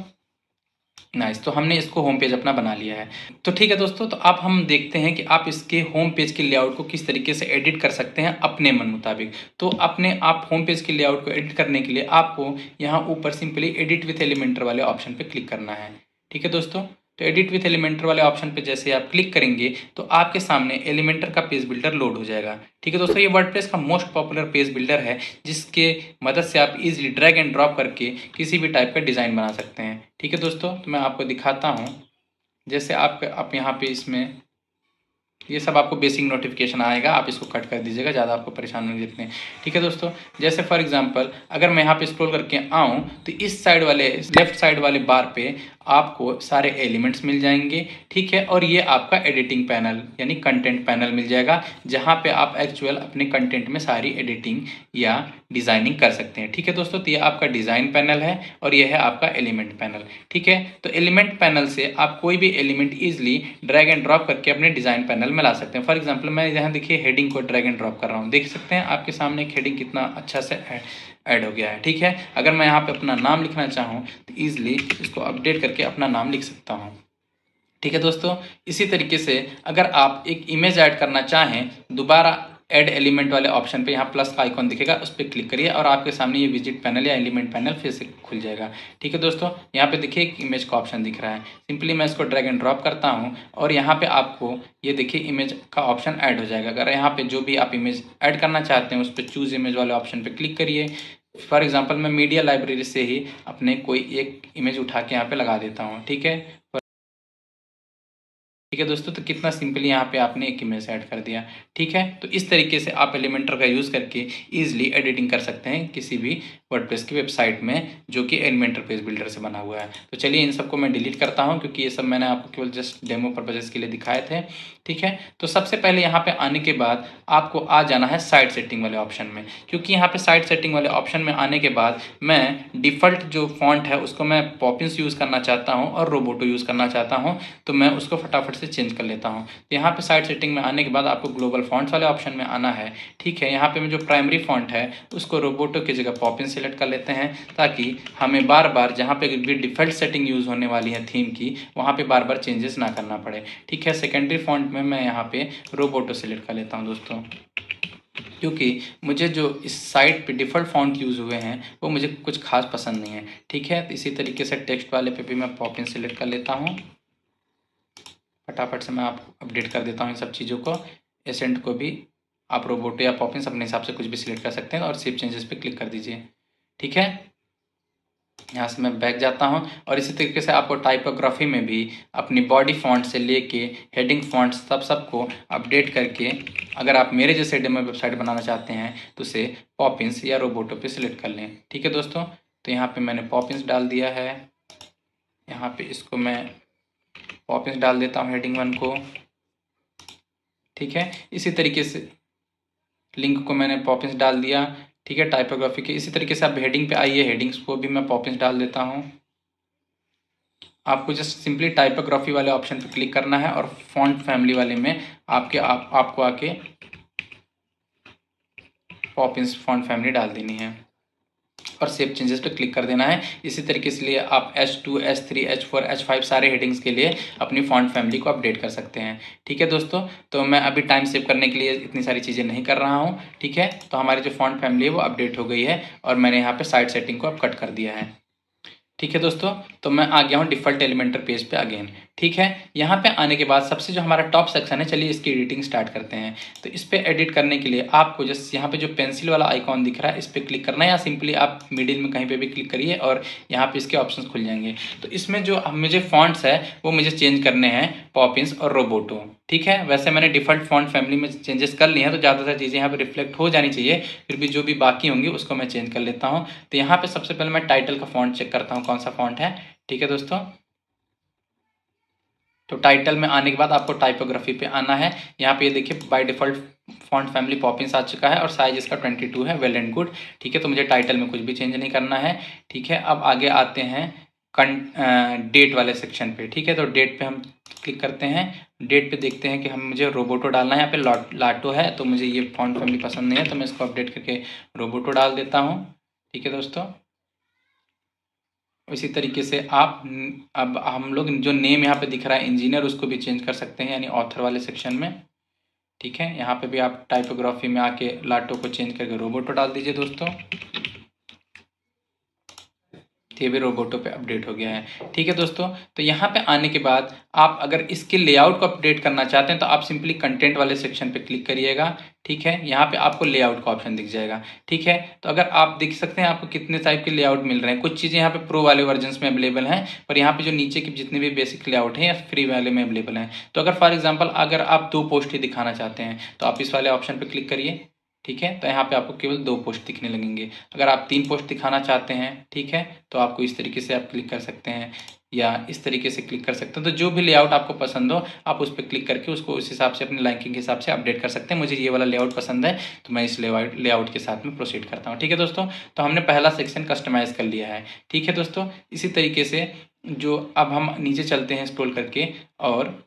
नाइस, तो हमने इसको होम पेज अपना बना लिया है। तो ठीक है दोस्तों, तो अब हम देखते हैं कि आप इसके होम पेज के लेआउट को किस तरीके से एडिट कर सकते हैं अपने मन मुताबिक। तो अपने आप होम पेज के लेआउट को एडिट करने के लिए आपको यहाँ ऊपर सिंपली एडिट विथ एलिमेंटर वाले ऑप्शन पे क्लिक करना है, ठीक है दोस्तों। तो एडिट विथ एलिमेंटर वाले ऑप्शन पे जैसे आप क्लिक करेंगे तो आपके सामने एलिमेंटर का पेज बिल्डर लोड हो जाएगा, ठीक है दोस्तों। ये वर्डप्रेस का मोस्ट पॉपुलर पेज बिल्डर है जिसके मदद से आप इजीली ड्रैग एंड ड्रॉप करके किसी भी टाइप का डिज़ाइन बना सकते हैं, ठीक है दोस्तों। तो मैं आपको दिखाता हूँ। जैसे आप यहाँ पे इसमें ये सब आपको बेसिक नोटिफिकेशन आएगा, आप इसको कट कर दीजिएगा, ज़्यादा आपको परेशान नहीं देखते हैं, ठीक है दोस्तों। जैसे फॉर एग्जांपल अगर मैं यहाँ पे स्क्रॉल करके आऊँ तो इस साइड वाले लेफ्ट साइड वाले बार पे आपको सारे एलिमेंट्स मिल जाएंगे, ठीक है। और ये आपका एडिटिंग पैनल यानी कंटेंट पैनल मिल जाएगा जहाँ पे आप एक्चुअल अपने कंटेंट में सारी एडिटिंग या डिज़ाइनिंग कर सकते हैं, ठीक है दोस्तों। तो ये आपका डिज़ाइन पैनल है और ये है आपका एलिमेंट पैनल, ठीक है। तो एलिमेंट पैनल से आप कोई भी element easily drag and drop करके अपने डिज़ाइन पैनल में ला सकते हैं। फॉर एग्जांपल मैं यहाँ देखिए हेडिंग को ड्रैग एंड ड्रॉप कर रहा हूँ, देख सकते हैं आपके सामने एक हेडिंग कितना अच्छा से ऐड हो गया है, ठीक है। अगर मैं यहाँ पे अपना नाम लिखना चाहूँ तो ईजिली इसको अपडेट करके अपना नाम लिख सकता हूँ, ठीक है दोस्तों। इसी तरीके से अगर आप एक इमेज ऐड करना चाहें दोबारा ऐड एलिमेंट वाले ऑप्शन पे यहाँ प्लस का आइकॉन दिखेगा, उस पर क्लिक करिए और आपके सामने ये विजिट पैनल या एलिमेंट पैनल फिर से खुल जाएगा, ठीक है दोस्तों। यहाँ पे देखिए एक इमेज का ऑप्शन दिख रहा है, सिंपली मैं इसको ड्रैग एंड ड्रॉप करता हूँ और यहाँ पे आपको ये देखिए इमेज का ऑप्शन ऐड हो जाएगा। अगर यहाँ पे जो भी आप इमेज ऐड करना चाहते हैं उस पर चूज़ इमेज वाले ऑप्शन पर क्लिक करिए। फॉर एग्जाम्पल मैं मीडिया लाइब्रेरी से ही अपने कोई एक इमेज उठा के यहाँ पे लगा देता हूँ, ठीक है। ठीक है दोस्तों, तो कितना सिंपली यहाँ पे आपने एक इमेज ऐड कर दिया, ठीक है। तो इस तरीके से आप एलिमेंटर का यूज़ करके ईजिली एडिटिंग कर सकते हैं किसी भी वर्डप्रेस की वेबसाइट में जो कि एलिमेंटर पेज बिल्डर से बना हुआ है। तो चलिए इन सबको मैं डिलीट करता हूँ क्योंकि ये सब मैंने आपको केवल जस्ट डेमो पर्पजेज़ के लिए दिखाए थे, ठीक है। तो सबसे पहले यहाँ पे आने के बाद आपको आ जाना है साइड सेटिंग वाले ऑप्शन में, क्योंकि यहाँ पे साइड सेटिंग वाले ऑप्शन में आने के बाद मैं डिफ़ॉल्ट जो फॉन्ट है उसको मैं पॉपिंस यूज़ करना चाहता हूँ और रोबोटो यूज़ करना चाहता हूँ, तो मैं उसको फटाफट से चेंज कर लेता हूँ। तो यहाँ पे साइड सेटिंग में आने के बाद आपको ग्लोबल फॉन्ट्स वाले ऑप्शन में आना है, ठीक है। यहाँ पे मैं जो प्राइमरी फॉन्ट है उसको रोबोटो की जगह पॉपिन सेलेक्ट कर लेते हैं ताकि हमें बार बार जहाँ पे भी डिफ़ॉल्ट सेटिंग यूज़ होने वाली है थीम की वहाँ पे बार बार चेंजेस ना करना पड़े, ठीक है। सेकेंडरी फॉन्ट में मैं यहाँ पे रोबोटो सेलेक्ट कर लेता हूँ दोस्तों, क्योंकि मुझे जो इस साइट पे डिफ़ॉल्ट फॉन्ट यूज़ हुए हैं वो मुझे कुछ खास पसंद नहीं है, ठीक है। तो इसी तरीके से टेक्स्ट वाले पे भी मैं पॉपिन सेलेक्ट कर लेता हूँ। फटाफट से मैं आपको अपडेट कर देता हूँ इन सब चीज़ों को, एसेंट को भी आप रोबोटो या पॉपिंस अपने हिसाब से कुछ भी सिलेक्ट कर सकते हैं और सेव चेंजेस पे क्लिक कर दीजिए। ठीक है, यहाँ से मैं बैक जाता हूँ और इसी तरीके से आपको टाइपोग्राफी में भी अपनी बॉडी फॉन्ट से लेके हेडिंग फॉन्ट सबको अपडेट करके, अगर आप मेरे जैसे डेमो वेबसाइट बनाना चाहते हैं तो उसे पॉपिंस या रोबोटो पे सिलेक्ट कर लें। ठीक है दोस्तों, तो यहाँ पे मैंने पॉपिंस डाल दिया है। यहाँ पे इसको मैं पॉपिंस डाल देता हूँ हेडिंग 1 को। ठीक है, इसी तरीके से लिंक को मैंने पॉपिंस डाल दिया। ठीक है, टाइपोग्राफी के इसी तरीके से आप हेडिंग पे आइए, हेडिंग्स को भी मैं पॉपिंस डाल देता हूँ। आपको जस्ट सिंपली टाइपोग्राफी वाले ऑप्शन पे क्लिक करना है और फॉन्ट फैमिली वाले में आपको आके पॉपिंस फॉन्ट फैमिली डाल देनी है और सेव चेंजेस पे क्लिक कर देना है। इसी तरीके से लिए आप H2, H3, H4, H5 सारे हेडिंग्स के लिए अपनी फॉन्ट फैमिली को अपडेट कर सकते हैं। ठीक है दोस्तों, तो मैं अभी टाइम सेव करने के लिए इतनी सारी चीज़ें नहीं कर रहा हूँ। ठीक है, तो हमारी जो फॉन्ट फैमिली है वो अपडेट हो गई है और मैंने यहाँ पे साइड सेटिंग को अब कट कर दिया है। ठीक है दोस्तों, तो मैं आ गया हूँ डिफ़ॉल्ट एलिमेंटर पेज पे अगेन। ठीक है, यहाँ पे आने के बाद सबसे जो हमारा टॉप सेक्शन है, चलिए इसकी एडिटिंग स्टार्ट करते हैं। तो इस पे एडिट करने के लिए आपको जस्ट यहाँ पे जो पेंसिल वाला आइकॉन दिख रहा है इस पर क्लिक करना है, या सिंपली आप मिडिल में कहीं पे भी क्लिक करिए और यहाँ पे इसके ऑप्शंस खुल जाएंगे। तो इसमें जो मुझे फॉन्ट्स है वो मुझे चेंज करने हैं पॉपिंस और रोबोटो। ठीक है, वैसे मैंने डिफ़ॉल्ट फॉन्ट फैमिली में चेंजेस कर लिए हैं, तो ज़्यादातर चीज़ें यहाँ पे रिफ्लेक्ट हो जानी चाहिए, फिर भी जो भी बाकी होंगी उसको मैं चेंज कर लेता हूँ। तो यहाँ पे सबसे पहले मैं टाइटल का फॉन्ट चेक करता हूँ कौन सा फॉन्ट है। ठीक है दोस्तों, तो टाइटल में आने के बाद आपको टाइपोग्राफी पे आना है। यहाँ पे ये देखिए by default font family Poppins आ चुका है और साइज इसका 22 है, वेल एंड गुड। ठीक है, तो मुझे टाइटल में कुछ भी चेंज नहीं करना है। ठीक है, अब आगे आते हैं डेट वाले सेक्शन पे। ठीक है, तो डेट पे हम क्लिक करते हैं। डेट पे देखते हैं कि हम मुझे रोबोटो डालना है। यहाँ पे लाटो है, तो मुझे ये फॉन्ट फैमिली पसंद नहीं है, तो मैं इसको अपडेट करके रोबोटो डाल देता हूँ। ठीक है दोस्तों, इसी तरीके से आप अब हम लोग जो नेम यहाँ पे दिख रहा है इंजीनियर, उसको भी चेंज कर सकते हैं, यानी ऑथर वाले सेक्शन में। ठीक है, यहाँ पे भी आप टाइपोग्राफी में आके लाटो को चेंज करके रोबोटो डाल दीजिए दोस्तों। ये भी रोबोटो पे अपडेट हो गया है। ठीक है दोस्तों, तो यहाँ पे आने के बाद आप अगर इसके लेआउट को अपडेट करना चाहते हैं तो आप सिंपली कंटेंट वाले सेक्शन पे क्लिक करिएगा। ठीक है, यहाँ पे आपको लेआउट का ऑप्शन दिख जाएगा। ठीक है, तो अगर आप देख सकते हैं आपको कितने टाइप के लेआउट मिल रहे हैं। कुछ चीज़ें यहाँ पे प्रो वाले वर्जन में अवेलेबल हैं, पर यहाँ पे जो नीचे के जितने भी बेसिक लेआउट हैं या फ्री वाले में अवेलेबल हैं। तो अगर फॉर एग्जाम्पल अगर आप 2 पोस्ट ही दिखाना चाहते हैं तो आप इस वाले ऑप्शन पर क्लिक करिए। ठीक है, तो यहाँ पे आपको केवल 2 पोस्ट दिखने लगेंगे। अगर आप 3 पोस्ट दिखाना चाहते हैं, ठीक है, तो आपको इस तरीके से आप क्लिक कर सकते हैं या इस तरीके से क्लिक कर सकते हैं। तो जो भी लेआउट आपको पसंद हो आप उस पर क्लिक करके उसको उस हिसाब से अपनी लाइकिंग के हिसाब से अपडेट कर सकते हैं। मुझे ये वाला लेआउट पसंद है तो मैं इस लेआउट के साथ में प्रोसीड करता हूँ। ठीक है दोस्तों, तो हमने पहला सेक्शन कस्टमाइज़ कर लिया है। ठीक है दोस्तों, इसी तरीके से जो अब हम नीचे चलते हैं स्क्रॉल करके और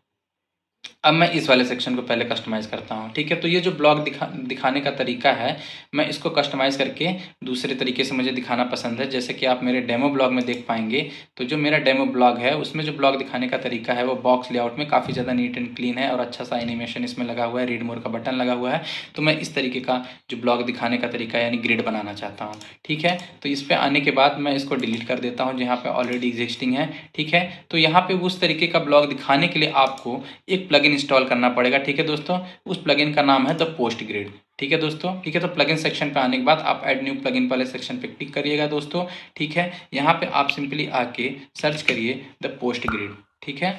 अब मैं इस वाले सेक्शन को पहले कस्टमाइज़ करता हूँ। ठीक है, तो ये जो ब्लॉग दिखाने का तरीका है, मैं इसको कस्टमाइज़ करके दूसरे तरीके से मुझे दिखाना पसंद है। जैसे कि आप मेरे डेमो ब्लॉग में देख पाएंगे, तो जो मेरा डेमो ब्लॉग है उसमें जो ब्लॉग दिखाने का तरीका है वो बॉक्स लेआउट में काफ़ी ज़्यादा नीट एंड क्लीन है और अच्छा सा एनिमेशन इसमें लगा हुआ है, रीड मोर का बटन लगा हुआ है। तो मैं इस तरीके का जो ब्लॉग दिखाने का तरीका है यानी ग्रिड बनाना चाहता हूँ। ठीक है, तो इस पर आने के बाद मैं इसको डिलीट कर देता हूँ जहाँ पर ऑलरेडी एग्जिस्टिंग है। ठीक है, तो यहाँ पर उस तरीके का ब्लॉग दिखाने के लिए आपको एक प्लगइन इंस्टॉल करना पड़ेगा। ठीक है दोस्तों, उस प्लगइन का नाम है द पोस्ट ग्रिड। ठीक है दोस्तों, ठीक है, तो प्लगइन सेक्शन पे आने के बाद आप ऐड न्यू प्लगइन वाले सेक्शन पे क्लिक करिएगा दोस्तों। ठीक है, यहाँ पे आप सिंपली आके सर्च करिए द पोस्ट ग्रिड। ठीक है,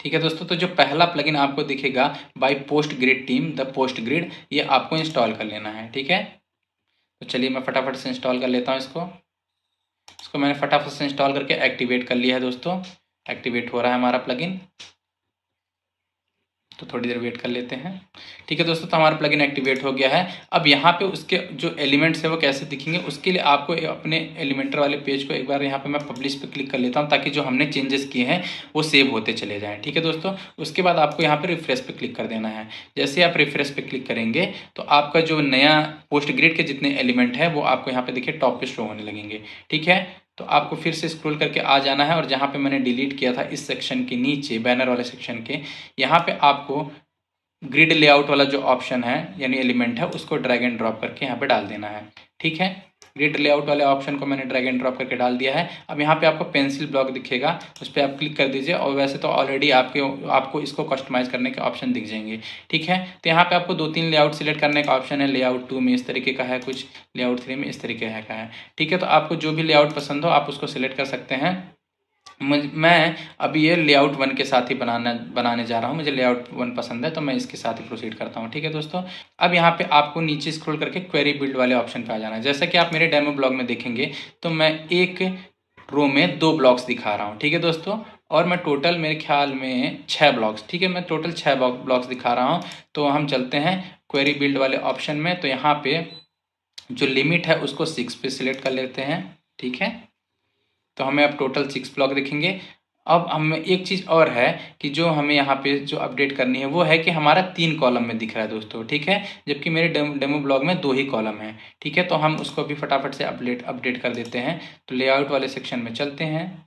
ठीक है दोस्तों, तो जो पहला प्लगइन आपको दिखेगा by post grid team the post grid, ये आपको इंस्टॉल कर लेना है। ठीक है, तो चलिए मैं फटाफट से इंस्टॉल कर लेता हूँ इसको मैंने फटाफट से इंस्टॉल करके एक्टिवेट कर लिया है दोस्तों। एक्टिवेट हो रहा है हमारा प्लगइन, तो थोड़ी देर वेट कर लेते हैं। ठीक है दोस्तों, तो हमारा प्लगइन एक्टिवेट हो गया है। अब यहाँ पे उसके जो एलिमेंट्स है वो कैसे दिखेंगे, उसके लिए आपको अपने एलिमेंटर वाले पेज को एक बार यहाँ पे मैं पब्लिश पे क्लिक कर लेता हूँ ताकि जो हमने चेंजेस किए हैं वो सेव होते चले जाएँ। ठीक है दोस्तों, उसके बाद आपको यहाँ पर रिफ्रेश पे क्लिक कर देना है। जैसे आप रिफ्रेश पे क्लिक करेंगे तो आपका जो नया पोस्ट ग्रिड के जितने एलिमेंट है वो आपको यहाँ पे देखिए टॉप पे शो होने लगेंगे। ठीक है, तो आपको फिर से स्क्रॉल करके आ जाना है और जहाँ पे मैंने डिलीट किया था इस सेक्शन के नीचे बैनर वाले सेक्शन के, यहाँ पे आपको ग्रिड लेआउट वाला जो ऑप्शन है यानी एलिमेंट है उसको ड्रैग एंड ड्रॉप करके यहाँ पे डाल देना है। ठीक है, ग्रिड लेआउट वाले ऑप्शन को मैंने ड्रैग एंड ड्रॉप करके डाल दिया है। अब यहाँ पे आपको पेंसिल ब्लॉक दिखेगा, उस पर आप क्लिक कर दीजिए और वैसे तो ऑलरेडी आपको इसको कस्टमाइज़ करने के ऑप्शन दिख जाएंगे। ठीक है, तो यहाँ पे आपको 2-3 लेआउट सिलेक्ट करने का ऑप्शन है। लेआउट 2 में इस तरीके का है कुछ, लेआउट 3 में इस तरीके का है। ठीक है, तो आपको जो भी लेआउट पसंद हो आप उसको सिलेक्ट कर सकते हैं। मैं अभी ये लेआउट 1 के साथ ही बनाने जा रहा हूँ। मुझे लेआउट 1 पसंद है तो मैं इसके साथ ही प्रोसीड करता हूँ। ठीक है दोस्तों, अब यहाँ पे आपको नीचे स्क्रॉल करके क्वेरी बिल्ड वाले ऑप्शन पे आ जाना है। जैसा कि आप मेरे डेमो ब्लॉग में देखेंगे तो मैं एक रो में 2 ब्लॉक्स दिखा रहा हूँ। ठीक है दोस्तों, और मैं टोटल मेरे ख्याल में 6 ब्लॉक्स, ठीक है, मैं टोटल 6 ब्लॉक्स दिखा रहा हूँ। तो हम चलते हैं क्वेरी बिल्ड वाले ऑप्शन में। तो यहाँ पे जो लिमिट है उसको 6 पे सिलेक्ट कर लेते हैं। ठीक है, तो हमें अब टोटल 6 ब्लॉक दिखेंगे। अब हमें एक चीज़ और है कि जो हमें यहाँ पे जो अपडेट करनी है वो है कि हमारा 3 कॉलम में दिख रहा है दोस्तों। ठीक है, जबकि मेरे डेमो ब्लॉग में 2 ही कॉलम है। ठीक है, तो हम उसको भी फटाफट से अपडेट कर देते हैं। तो लेआउट वाले सेक्शन में चलते हैं।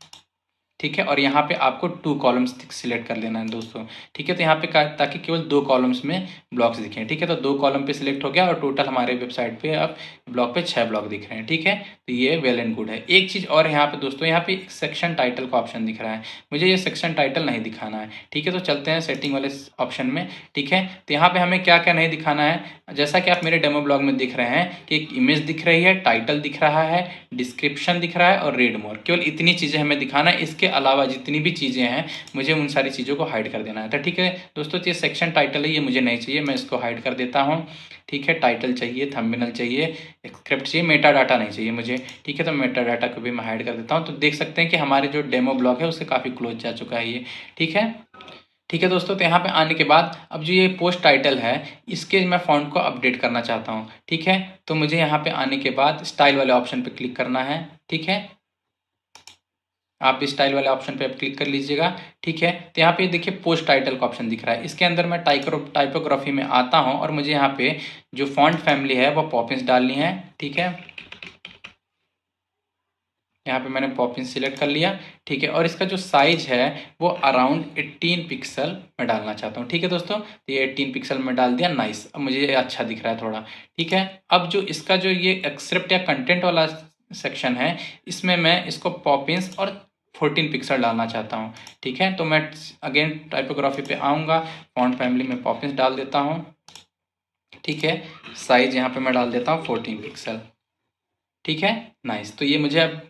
ठीक है, और यहाँ पे आपको 2 कॉलम्स सिलेक्ट कर लेना है दोस्तों। ठीक है, तो यहाँ पे ताकि केवल 2 कॉलम्स में ब्लॉक्स दिखें। ठीक है, तो 2 कॉलम पे सिलेक्ट हो गया और टोटल हमारे वेबसाइट पे अब ब्लॉक पे 6 ब्लॉक दिख रहे हैं। ठीक है, तो ये वेल एंड गुड है। एक चीज़ और यहाँ पे दोस्तों, यहाँ पे एक सेक्शन टाइटल का ऑप्शन दिख रहा है। मुझे ये सेक्शन टाइटल नहीं दिखाना है। ठीक है, तो चलते हैं सेटिंग वाले ऑप्शन में। ठीक है, तो यहाँ पे हमें क्या क्या नहीं दिखाना है, जैसा कि आप मेरे डेमो ब्लॉग में दिख रहे हैं कि एक इमेज दिख रही है, टाइटल दिख रहा है, डिस्क्रिप्शन दिख रहा है और रीड मोर, केवल इतनी चीज़ें हमें दिखाना है। इसके अलावा जितनी भी चीज़ें हैं मुझे उन सारी चीज़ों को हाइड कर देना है। तो ठीक है दोस्तों, ये सेक्शन टाइटल है, ये मुझे नहीं चाहिए, मैं इसको हाइड कर देता हूँ। ठीक है, टाइटल चाहिए, थंबनेल चाहिए, स्क्रिप्ट चाहिए, मेटा डाटा नहीं चाहिए मुझे। ठीक है, तो मेटा डाटा को भी मैं हाइड कर देता हूँ। तो देख सकते हैं कि हमारे जो डेमो ब्लॉग है उससे काफ़ी क्लोज जा चुका है ये। ठीक है, ठीक है दोस्तों, तो यहाँ पे आने के बाद अब जो ये पोस्ट टाइटल है इसके मैं फ़ॉन्ट को अपडेट करना चाहता हूँ। ठीक है, तो मुझे यहाँ पे आने के बाद स्टाइल वाले ऑप्शन पे क्लिक करना है। ठीक है, आप स्टाइल वाले ऑप्शन पे आप क्लिक कर लीजिएगा। ठीक है, तो यहाँ पे देखिए पोस्ट टाइटल का ऑप्शन दिख रहा है। इसके अंदर मैं टाइपोग्राफी में आता हूँ और मुझे यहाँ पे जो फॉन्ट फैमिली है वो पॉपिंस डालनी है। ठीक है, यहाँ पे मैंने पॉपिंस सिलेक्ट कर लिया। ठीक है, और इसका जो साइज है वो अराउंड 18 पिक्सल में डालना चाहता हूँ। ठीक है दोस्तों, तो ये 18 पिक्सल में डाल दिया। नाइस, अब मुझे ये अच्छा दिख रहा है थोड़ा। ठीक है, अब जो इसका जो ये एक्सेप्ट या कंटेंट वाला सेक्शन है इसमें मैं इसको पॉपिंस और 14 पिक्सल डालना चाहता हूँ। ठीक है, तो मैं अगेन टाइपोग्राफी पे आऊँगा, फॉन्ट फैमिली में पॉपिंस डाल देता हूँ। ठीक है, साइज यहाँ पे मैं डाल देता हूँ 14 पिक्सल। ठीक है, नाइस, तो ये मुझे अब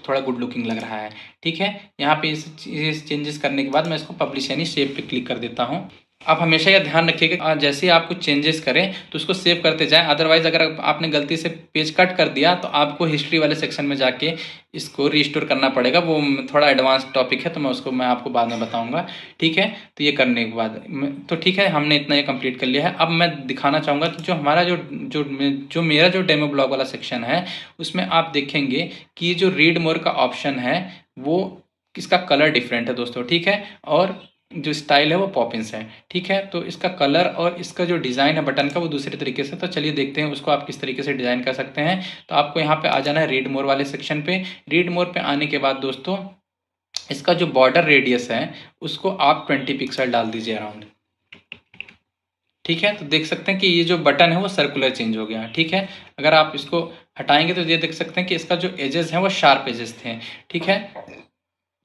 थोड़ा गुड लुकिंग लग रहा है। ठीक है, यहाँ पे इस चेंजेस करने के बाद मैं इसको पब्लिश यानी सेव पे क्लिक कर देता हूँ। आप हमेशा यह ध्यान रखिएगा जैसे ही आप कुछ चेंजेस करें तो उसको सेव करते जाएं। अदरवाइज़ अगर आपने गलती से पेज कट कर दिया तो आपको हिस्ट्री वाले सेक्शन में जाके इसको रीस्टोर करना पड़ेगा। वो थोड़ा एडवांस टॉपिक है तो मैं आपको बाद में बताऊंगा। ठीक है, तो ये करने के बाद तो ठीक है, हमने इतना ये कंप्लीट कर लिया है। अब मैं दिखाना चाहूँगा कि जो हमारा जो मेरा जो डेमो ब्लॉग वाला सेक्शन है उसमें आप देखेंगे कि जो रीड मोर का ऑप्शन है वो इसका कलर डिफरेंट है दोस्तों। ठीक है, और जो स्टाइल है वो पॉपिंस है। ठीक है, तो इसका कलर और इसका जो डिज़ाइन है बटन का वो दूसरे तरीके से। तो चलिए देखते हैं उसको आप किस तरीके से डिज़ाइन कर सकते हैं। तो आपको यहाँ पे आ जाना है रीड मोर वाले सेक्शन पे। रीड मोर पे आने के बाद दोस्तों इसका जो बॉर्डर रेडियस है उसको आप 20 पिक्सल डाल दीजिए अराउंड। ठीक है, तो देख सकते हैं कि ये जो बटन है वो सर्कुलर चेंज हो गया। ठीक है, अगर आप इसको हटाएंगे तो ये देख सकते हैं कि इसका जो एजेस हैं वो शार्प एजेस थे। ठीक है,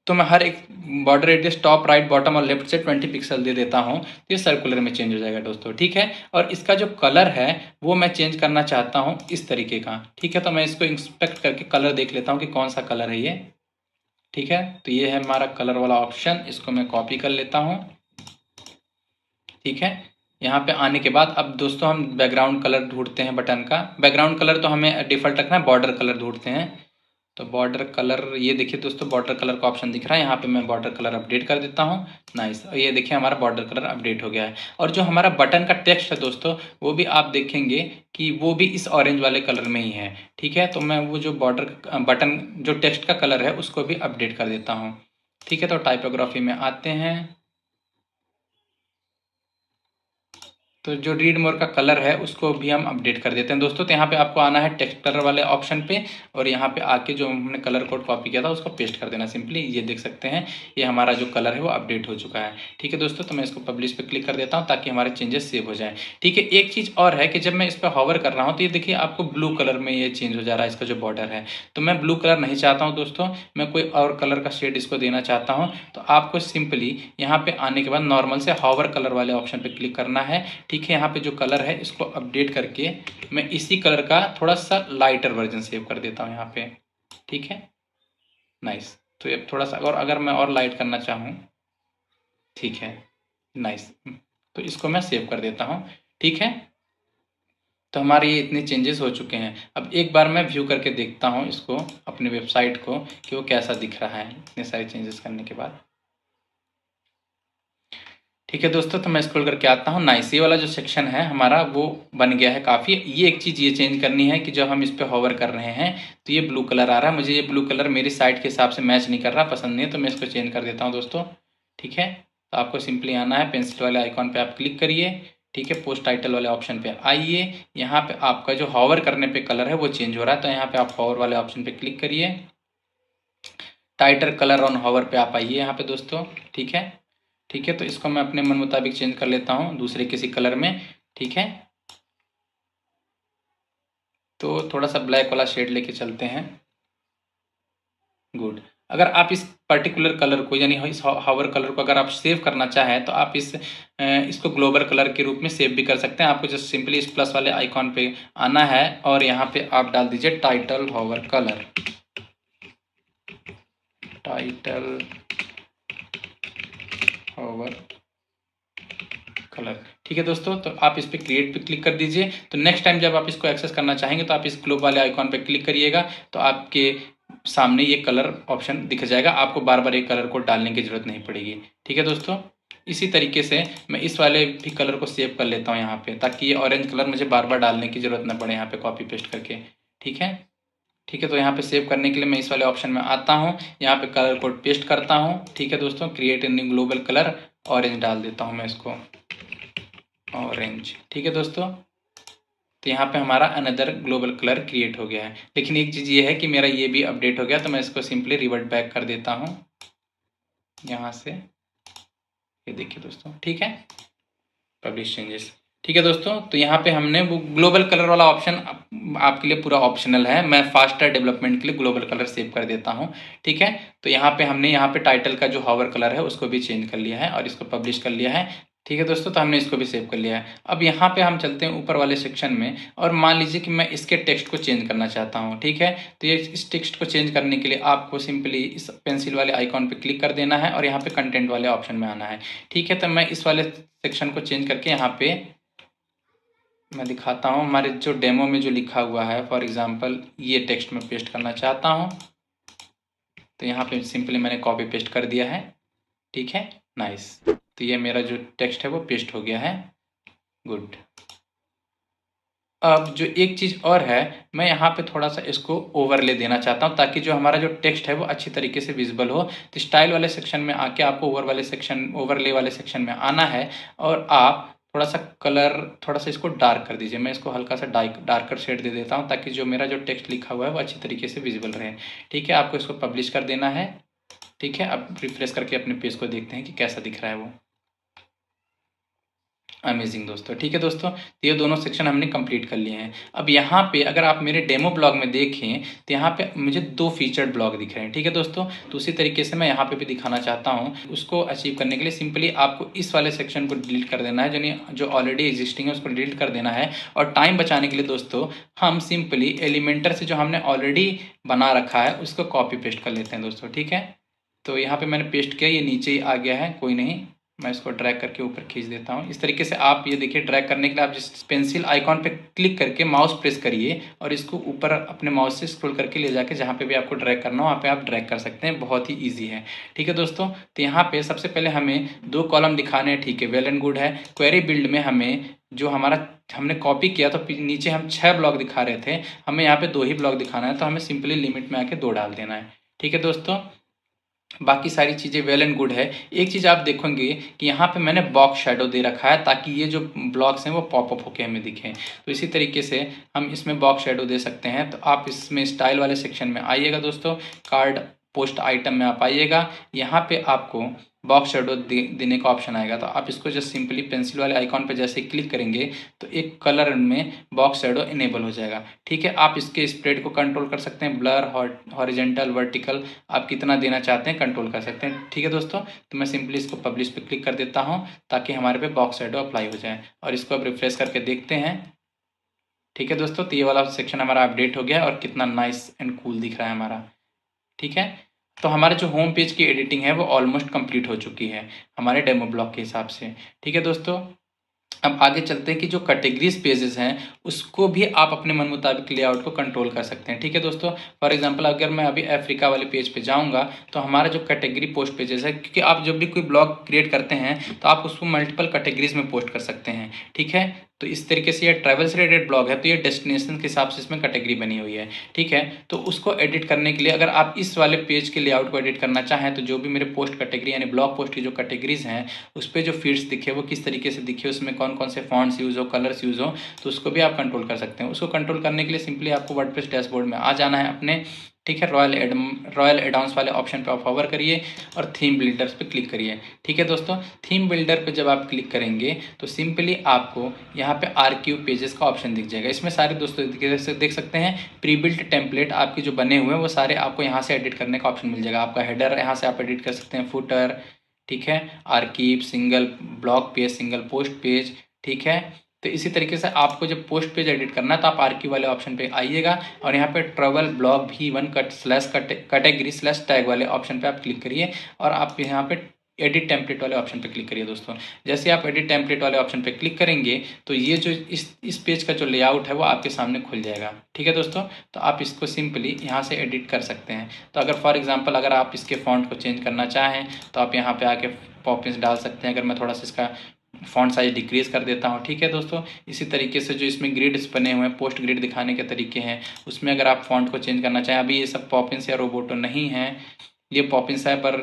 तो मैं हर एक border radius top right bottom और लेफ्ट से 20 पिक्सल दे देता हूँ तो ये सर्कुलर में चेंज हो जाएगा दोस्तों। ठीक है, और इसका जो कलर है वो मैं चेंज करना चाहता हूँ इस तरीके का। ठीक है, तो मैं इसको इंस्पेक्ट करके कलर देख लेता हूँ कि कौन सा कलर है ये। ठीक है, तो ये है हमारा कलर वाला ऑप्शन, इसको मैं कॉपी कर लेता हूँ। ठीक है, यहाँ पे आने के बाद अब दोस्तों हम बैकग्राउंड कलर ढूंढते हैं बटन का। बैकग्राउंड कलर तो हमें डिफ़ॉल्ट रखना है, बॉर्डर कलर ढूंढते हैं। तो बॉर्डर कलर ये देखिए दोस्तों, बॉर्डर कलर का ऑप्शन दिख रहा है, यहाँ पे मैं बॉर्डर कलर अपडेट कर देता हूँ। नाइस, और ये देखिए हमारा बॉर्डर कलर अपडेट हो गया है। और जो हमारा बटन का टेक्स्ट है दोस्तों वो भी आप देखेंगे कि वो भी इस ऑरेंज वाले कलर में ही है। ठीक है, तो मैं वो जो बटन जो टेक्स्ट का कलर है उसको भी अपडेट कर देता हूँ। ठीक है, तो टाइपोग्राफी में आते हैं। तो जो रीड मोर का कलर है उसको भी हम अपडेट कर देते हैं दोस्तों। तो यहाँ पे आपको आना है टेक्स्ट कलर वाले ऑप्शन पे और यहाँ पे आके जो हमने कलर कोड कॉपी किया था उसको पेस्ट कर देना सिंपली। ये देख सकते हैं ये हमारा जो कलर है वो अपडेट हो चुका है। ठीक है दोस्तों, तो मैं इसको पब्लिश पे क्लिक कर देता हूँ ताकि हमारे चेंजेस सेव हो जाए। ठीक है, एक चीज़ और है कि जब मैं इस पर हॉवर कर रहा हूँ तो ये देखिए आपको ब्लू कलर में ये चेंज हो जा रहा है इसका जो बॉर्डर है। तो मैं ब्लू कलर नहीं चाहता हूँ दोस्तों, मैं कोई और कलर का शेड इसको देना चाहता हूँ। तो आपको सिंपली यहाँ पे आने के बाद नॉर्मल से हॉवर कलर वाले ऑप्शन पे क्लिक करना है। ठीक है, यहाँ पे जो कलर है इसको अपडेट करके मैं इसी कलर का थोड़ा सा लाइटर वर्जन सेव कर देता हूँ यहाँ पे। ठीक है, नाइस। तो ये थोड़ा सा और अगर मैं और लाइट करना चाहूँ, ठीक है, नाइस, तो इसको मैं सेव कर देता हूँ। ठीक है, तो हमारे ये इतने चेंजेस हो चुके हैं। अब एक बार मैं व्यू करके देखता हूँ इसको अपनी वेबसाइट को कि वो कैसा दिख रहा है इतने सारे चेंजेस करने के बाद। ठीक है दोस्तों, तो मैं स्क्रॉल करके आता हूँ। नाइस, ये वाला जो सेक्शन है हमारा वो बन गया है काफ़ी। ये एक चीज़ ये चेंज करनी है कि जब हम इस पर हॉवर कर रहे हैं तो ये ब्लू कलर आ रहा है। मुझे ये ब्लू कलर मेरी साइट के हिसाब से मैच नहीं कर रहा, पसंद नहीं है, तो मैं इसको चेंज कर देता हूँ दोस्तों। ठीक है, तो आपको सिंपली आना है पेंसिल वाले आइकॉन पर आप क्लिक करिए। ठीक है, पोस्ट टाइटल वाले ऑप्शन पे आइए। यहाँ पे आपका जो हॉवर करने पे कलर है वो चेंज हो रहा है, तो यहाँ पे आप हॉवर वाले ऑप्शन पे क्लिक करिए। टाइटल कलर ऑन हॉवर पे आप आइए यहाँ पे दोस्तों। ठीक है, ठीक है, तो इसको मैं अपने मन मुताबिक चेंज कर लेता हूँ दूसरे किसी कलर में। ठीक है, तो थोड़ा सा ब्लैक वाला शेड लेके चलते हैं। गुड। अगर आप इस पर्टिकुलर कलर को यानी इस हॉवर कलर को अगर आप सेव करना चाहें तो आप इसको ग्लोबल कलर के रूप में सेव भी कर सकते हैं। आपको जस्ट सिंपली इस प्लस वाले आइकॉन पे आना है और यहाँ पे आप डाल दीजिए title hover colour, title hover colour. ठीक है दोस्तों, तो आप इस पर क्रिएट पे क्लिक कर दीजिए। तो नेक्स्ट टाइम जब आप इसको एक्सेस करना चाहेंगे तो आप इस ग्लोब वाले आइकॉन पे क्लिक करिएगा, तो आपके सामने ये कलर ऑप्शन दिख जाएगा। आपको बार बार एक कलर को डालने की ज़रूरत नहीं पड़ेगी। ठीक है दोस्तों, इसी तरीके से मैं इस वाले भी कलर को सेव कर लेता हूँ यहाँ पे, ताकि ये ऑरेंज कलर मुझे बार बार डालने की ज़रूरत ना पड़े यहाँ पे कॉपी पेस्ट करके। ठीक है, ठीक है, तो यहाँ पे सेव करने के लिए मैं इस वाले ऑप्शन में आता हूँ, यहाँ पे कलर कोड पेस्ट करता हूँ। ठीक है दोस्तों, create a new global colour, orange डाल देता हूँ मैं इसको, ऑरेंज। ठीक है दोस्तों, तो यहाँ पे हमारा अनदर ग्लोबल कलर क्रिएट हो गया है। लेकिन एक चीज़ ये है कि मेरा ये भी अपडेट हो गया, तो मैं इसको सिंपली रिवर्ट बैक कर देता हूँ यहाँ से। ये देखिए दोस्तों, ठीक है, पब्लिश चेंजेस। ठीक है दोस्तों, तो यहाँ पे हमने वो ग्लोबल कलर वाला ऑप्शन आपके लिए पूरा ऑप्शनल है। मैं फास्टर डेवलपमेंट के लिए ग्लोबल कलर सेव कर देता हूँ। ठीक है, तो यहाँ पे हमने यहाँ पे टाइटल का जो हॉवर कलर है उसको भी चेंज कर लिया है और इसको पब्लिश कर लिया है। ठीक है दोस्तों, तो हमने इसको भी सेव कर लिया है। अब यहाँ पे हम चलते हैं ऊपर वाले सेक्शन में और मान लीजिए कि मैं इसके टेक्स्ट को चेंज करना चाहता हूँ। ठीक है, तो ये इस टेक्स्ट को चेंज करने के लिए आपको सिंपली इस पेंसिल वाले आइकॉन पे क्लिक कर देना है और यहाँ पे कंटेंट वाले ऑप्शन में आना है। ठीक है, तो मैं इस वाले सेक्शन को चेंज करके यहाँ पे मैं दिखाता हूँ। हमारे जो डेमो में जो लिखा हुआ है, फॉर एग्जांपल ये टेक्स्ट में पेस्ट करना चाहता हूँ, तो यहाँ पे सिंपली मैंने कॉपी पेस्ट कर दिया है। ठीक है, नाइस, तो ये मेरा जो टेक्स्ट है वो पेस्ट हो गया है। गुड। अब जो एक चीज़ और है, मैं यहाँ पे थोड़ा सा इसको ओवरले देना चाहता हूँ ताकि जो हमारा जो टेक्स्ट है वो अच्छी तरीके से विजिबल हो। तो स्टाइल वाले सेक्शन में आके आपको ओवरले वाले सेक्शन में आना है और आप थोड़ा सा कलर थोड़ा सा इसको डार्क कर दीजिए। मैं इसको हल्का सा डार्कर शेड दे देता हूँ ताकि जो मेरा जो टेक्स्ट लिखा हुआ है वो अच्छी तरीके से विजिबल रहे। ठीक है, आपको इसको पब्लिश कर देना है। ठीक है, अब रिफ्रेश करके अपने पेज को देखते हैं कि कैसा दिख रहा है वो। अमेजिंग दोस्तों। ठीक है दोस्तों, तो ये दोनों सेक्शन हमने कंप्लीट कर लिए हैं। अब यहाँ पे अगर आप मेरे डेमो ब्लॉग में देखें तो यहाँ पे मुझे 2 फीचर्ड ब्लॉग दिख रहे हैं। ठीक है दोस्तों, तो उसी तरीके से मैं यहाँ पे भी दिखाना चाहता हूँ। उसको अचीव करने के लिए सिंपली आपको इस वाले सेक्शन को डिलीट कर देना है, यानी जो ऑलरेडी एग्जिस्टिंग है उसको डिलीट कर देना है। और टाइम बचाने के लिए दोस्तों हम सिंपली एलिमेंटर से जो हमने ऑलरेडी बना रखा है उसको कॉपी पेस्ट कर लेते हैं दोस्तों। ठीक है, तो यहाँ पे मैंने पेस्ट किया, ये नीचे ही आ गया है, कोई नहीं, मैं इसको ड्रैग करके ऊपर खींच देता हूँ। इस तरीके से आप ये देखिए, ड्रैग करने के लिए आप जिस पेंसिल आइकॉन पे क्लिक करके माउस प्रेस करिए और इसको ऊपर अपने माउस से स्क्रॉल करके ले जाके जहाँ पे भी आपको ड्रैग करना हो वहाँ पे आप ड्रैग कर सकते हैं। बहुत ही ईजी है। ठीक है दोस्तों, तो यहाँ पे सबसे पहले हमें 2 कॉलम दिखाने हैं। ठीक है, वेल एंड गुड है। क्वेरी बिल्ड में हमें जो हमारा हमने कॉपी किया तो नीचे हम 6 ब्लॉक दिखा रहे थे, हमें यहाँ पे 2 ही ब्लॉक दिखाना है, तो हमें सिंपली लिमिट में आके 2 डाल देना है। ठीक है दोस्तों, बाकी सारी चीज़ें वेल एंड गुड है। एक चीज़ आप देखेंगे कि यहाँ पे मैंने बॉक्स शैडो दे रखा है ताकि ये जो ब्लॉक्स हैं वो पॉप अप होके हमें दिखें। तो इसी तरीके से हम इसमें बॉक्स शैडो दे सकते हैं। तो आप इसमें स्टाइल वाले सेक्शन में आइएगा दोस्तों, कार्ड पोस्ट आइटम में आप आइएगा, यहाँ पे आपको बॉक्स शैडो देने का ऑप्शन आएगा। तो आप इसको जस्ट सिंपली पेंसिल वाले आइकॉन पे जैसे क्लिक करेंगे तो एक कलर में बॉक्स शैडो इनेबल हो जाएगा। ठीक है, आप इसके स्प्रेड को कंट्रोल कर सकते हैं, ब्लर, हॉरिजेंटल, वर्टिकल आप कितना देना चाहते हैं कंट्रोल कर सकते हैं। ठीक है दोस्तों, तो मैं सिंपली इसको पब्लिश पे क्लिक कर देता हूँ ताकि हमारे पे बॉक्स शैडो अप्लाई हो जाए, और इसको अब रिफ्रेश करके देखते हैं। ठीक है दोस्तों, तो ये वाला सेक्शन हमारा अपडेट हो गया और कितना नाइस एंड कूल दिख रहा है हमारा। ठीक है, तो हमारे जो होम पेज की एडिटिंग है वो ऑलमोस्ट कंप्लीट हो चुकी है हमारे डेमो ब्लॉग के हिसाब से। ठीक है दोस्तों, अब आगे चलते हैं कि जो कैटेगरीज पेजेस हैं उसको भी आप अपने मन मुताबिक लेआउट को कंट्रोल कर सकते हैं। ठीक है दोस्तों, फॉर एग्जांपल अगर मैं अभी अफ्रीका वाले पेज पे जाऊंगा तो हमारा जो कैटेगरी पोस्ट पेजेस है, क्योंकि आप जब भी कोई ब्लॉग क्रिएट करते हैं तो आप उसको मल्टीपल कैटेगरीज में पोस्ट कर सकते हैं। ठीक है, तो इस तरीके से ये ट्रैवल से रिलेटेड ब्लॉग है तो ये डेस्टिनेशन के हिसाब से इसमें कैटेगरी बनी हुई है। ठीक है, तो उसको एडिट करने के लिए अगर आप इस वाले पेज के लेआउट को एडिट करना चाहें तो जो भी मेरे पोस्ट कैटेगरी यानी ब्लॉग पोस्ट की जो कैटेगरीज हैं उस पर जो फीड्स दिखे वो किस तरीके से दिखे, उसमें कौन कौन से फॉन्ट्स यूज़ हो, कलर्स यूज़ हो, तो उसको भी आप कंट्रोल कर सकते हैं। उसको कंट्रोल करने के लिए सिंपली आपको वर्डप्रेस डैशबोर्ड में आ जाना है अपने। ठीक है, रॉयल एडॉन्स वाले ऑप्शन पे आप होवर करिए और थीम बिल्डर्स पे क्लिक करिए। ठीक है दोस्तों, थीम बिल्डर पे जब आप क्लिक करेंगे तो सिंपली आपको यहाँ पे आर्काइव पेजेस का ऑप्शन दिख जाएगा। इसमें सारे दोस्तों देख सकते हैं प्री बिल्ट टेम्पलेट आपके जो बने हुए हैं वो सारे आपको यहाँ से एडिट करने का ऑप्शन मिल जाएगा। आपका हेडर यहाँ से आप एडिट कर सकते हैं, फुटर, ठीक है, archive, single blog page, single post page. ठीक है, तो इसी तरीके से आपको जब पोस्ट पेज एडिट करना है तो आप आर्कीव वाले ऑप्शन पे आइएगा और यहाँ पे travel blog V1 category slash tag वाले ऑप्शन पे आप क्लिक करिए और आप यहाँ पे एडिट टेम्पलेट वाले ऑप्शन पे क्लिक करिए दोस्तों। जैसे आप एडिट टेम्पलेट वाले ऑप्शन पे क्लिक करेंगे तो ये जो इस पेज का जो लेआउट है वो आपके सामने खुल जाएगा। ठीक है दोस्तों, तो आप इसको सिंपली यहाँ से एडिट कर सकते हैं। तो अगर फॉर एग्जांपल अगर आप इसके फॉन्ट को चेंज करना चाहें तो आप यहाँ पे आके पॉपिंस डाल सकते हैं। अगर मैं थोड़ा सा इसका फॉन्ट साइज डिक्रीज कर देता हूँ। ठीक है दोस्तों, इसी तरीके से जो इसमें ग्रिड्स बने हुए हैं, पोस्ट ग्रिड दिखाने के तरीके हैं, उसमें अगर आप फॉन्ट को चेंज करना चाहें, अभी ये सब पॉपिंस या रोबोटो नहीं है, ये पॉपिंस है पर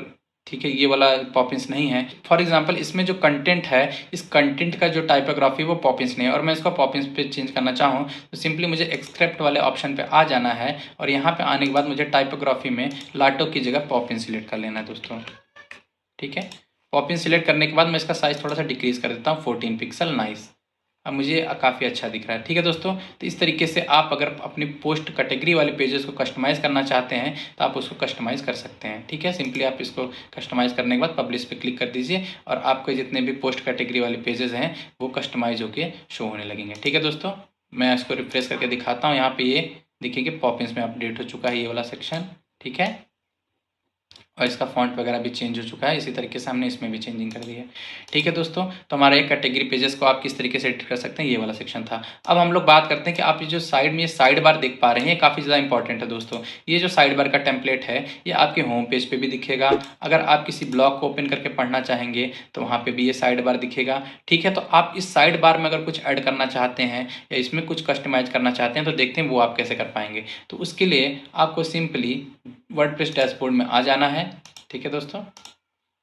ठीक है ये वाला पॉपिंस नहीं है। फॉर एग्जांपल इसमें जो कंटेंट है इस कंटेंट का जो टाइपोग्राफी वो पॉपिंस नहीं है और मैं इसको पॉपिंस पे चेंज करना चाहूँ तो सिंपली मुझे एक्सक्रिप्ट वाले ऑप्शन पे आ जाना है और यहाँ पे आने के बाद मुझे टाइपोग्राफी में लाटो की जगह पॉपिन सिलेक्ट कर लेना है दोस्तों। ठीक है, पॉपिन सिलेक्ट करने के बाद मैं इसका साइज़ थोड़ा सा डिक्रीज़ कर देता हूँ 14 पिक्सल। नाइस, अब मुझे काफ़ी अच्छा दिख रहा है। ठीक है दोस्तों, तो इस तरीके से आप अगर अपनी पोस्ट कैटेगरी वाले पेजेस को कस्टमाइज़ करना चाहते हैं तो आप उसको कस्टमाइज़ कर सकते हैं। ठीक है, सिंपली आप इसको कस्टमाइज़ करने के बाद पब्लिश पे क्लिक कर दीजिए और आपके जितने भी पोस्ट कैटेगरी वाले पेजेस हैं वो कस्टमाइज होकर शो होने लगेंगे। ठीक है दोस्तों, मैं इसको रिफ्रेश करके दिखाता हूँ। यहाँ पर ये देखिए कि पॉपिन्स में अपडेट हो चुका है ये वाला सेक्शन। ठीक है, और इसका फॉन्ट वगैरह भी चेंज हो चुका है। इसी तरीके से हमने इसमें भी चेंजिंग कर दी है। ठीक है दोस्तों, तो हमारा एक कैटेगरी पेजेस को आप किस तरीके से एडिट कर सकते हैं ये वाला सेक्शन था। अब हम लोग बात करते हैं कि आप ये जो साइड में ये साइड बार देख पा रहे हैं ये काफ़ी ज़्यादा इंपॉर्टेंट है दोस्तों। ये जो साइड बार का टेम्पलेट है ये आपके होम पेज पे भी दिखेगा। अगर आप किसी ब्लॉग को ओपन करके पढ़ना चाहेंगे तो वहाँ पे भी ये साइड बार दिखेगा। ठीक है, तो आप इस साइड बार में अगर कुछ ऐड करना चाहते हैं या इसमें कुछ कस्टमाइज करना चाहते हैं तो देखते हैं वो आप कैसे कर पाएंगे। तो उसके लिए आपको सिंपली वर्डप्रेस डैशबोर्ड में आ जाना है। ठीक है दोस्तों,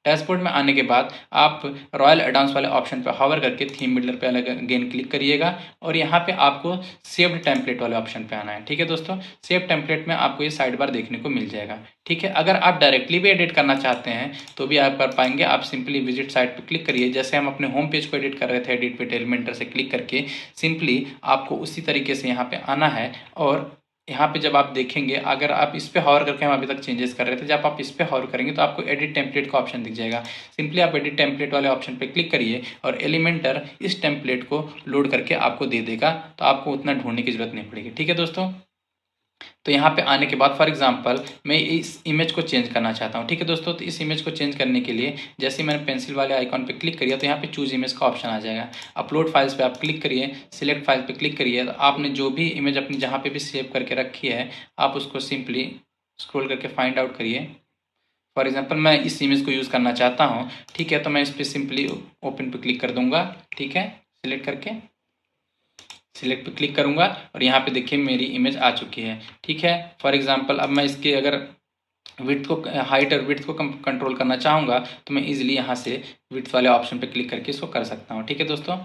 डैशबोर्ड में आने के बाद आप रॉयल एडॉन्स वाले ऑप्शन पर हावर करके थीम बिल्डर पे अलग अगेन क्लिक करिएगा और यहाँ पे आपको सेव्ड टेम्पलेट वाले ऑप्शन पे आना है। ठीक है दोस्तों, सेव टेम्पलेट में आपको ये साइड बार देखने को मिल जाएगा। ठीक है, अगर आप डायरेक्टली भी एडिट करना चाहते हैं तो भी आप कर पाएंगे। आप सिंपली विजिट साइट पर क्लिक करिए, जैसे हम अपने होम पेज को एडिट कर रहे थे एडिट विद एलिमेंटर से क्लिक करके, सिंपली आपको उसी तरीके से यहाँ पे आना है और यहाँ पे जब आप देखेंगे अगर आप इस पे हॉवर करके, हम अभी तक चेंजेस कर रहे थे, जब आप इस पे हॉवर करेंगे तो आपको एडिट टेम्पलेट का ऑप्शन दिख जाएगा। सिंपली आप एडिट टेम्पलेट वाले ऑप्शन पे क्लिक करिए और एलिमेंटर इस टेम्पलेट को लोड करके आपको दे देगा, तो आपको उतना ढूंढने की जरूरत नहीं पड़ेगी। ठीक है दोस्तों, तो यहाँ पे आने के बाद फॉर एग्जांपल मैं इस इमेज को चेंज करना चाहता हूँ। ठीक है दोस्तों, तो इस इमेज को चेंज करने के लिए जैसे मैंने पेंसिल वाले आइकॉन पे क्लिक किया तो यहाँ पे चूज इमेज का ऑप्शन आ जाएगा। अपलोड फाइल्स पे आप क्लिक करिए, सिलेक्ट फाइल पे क्लिक करिए, तो आपने जो भी इमेज अपनी जहाँ पे भी सेव करके रखी है आप उसको सिंपली स्क्रॉल करके फाइंड आउट करिए। फॉर एग्जाम्पल मैं इस इमेज को यूज़ करना चाहता हूँ। ठीक है, तो मैं इस पर सिंपली ओपन पे क्लिक कर दूंगा। ठीक है, सिलेक्ट करके सिलेक्ट पे क्लिक करूंगा और यहाँ पे देखिए मेरी इमेज आ चुकी है। ठीक है, फॉर एग्जांपल अब मैं इसके अगर विड्थ को, हाइट और विड्थ को कंट्रोल करना चाहूँगा तो मैं इजीली यहाँ से विड्थ वाले ऑप्शन पे क्लिक करके इसको कर सकता हूँ। ठीक है दोस्तों,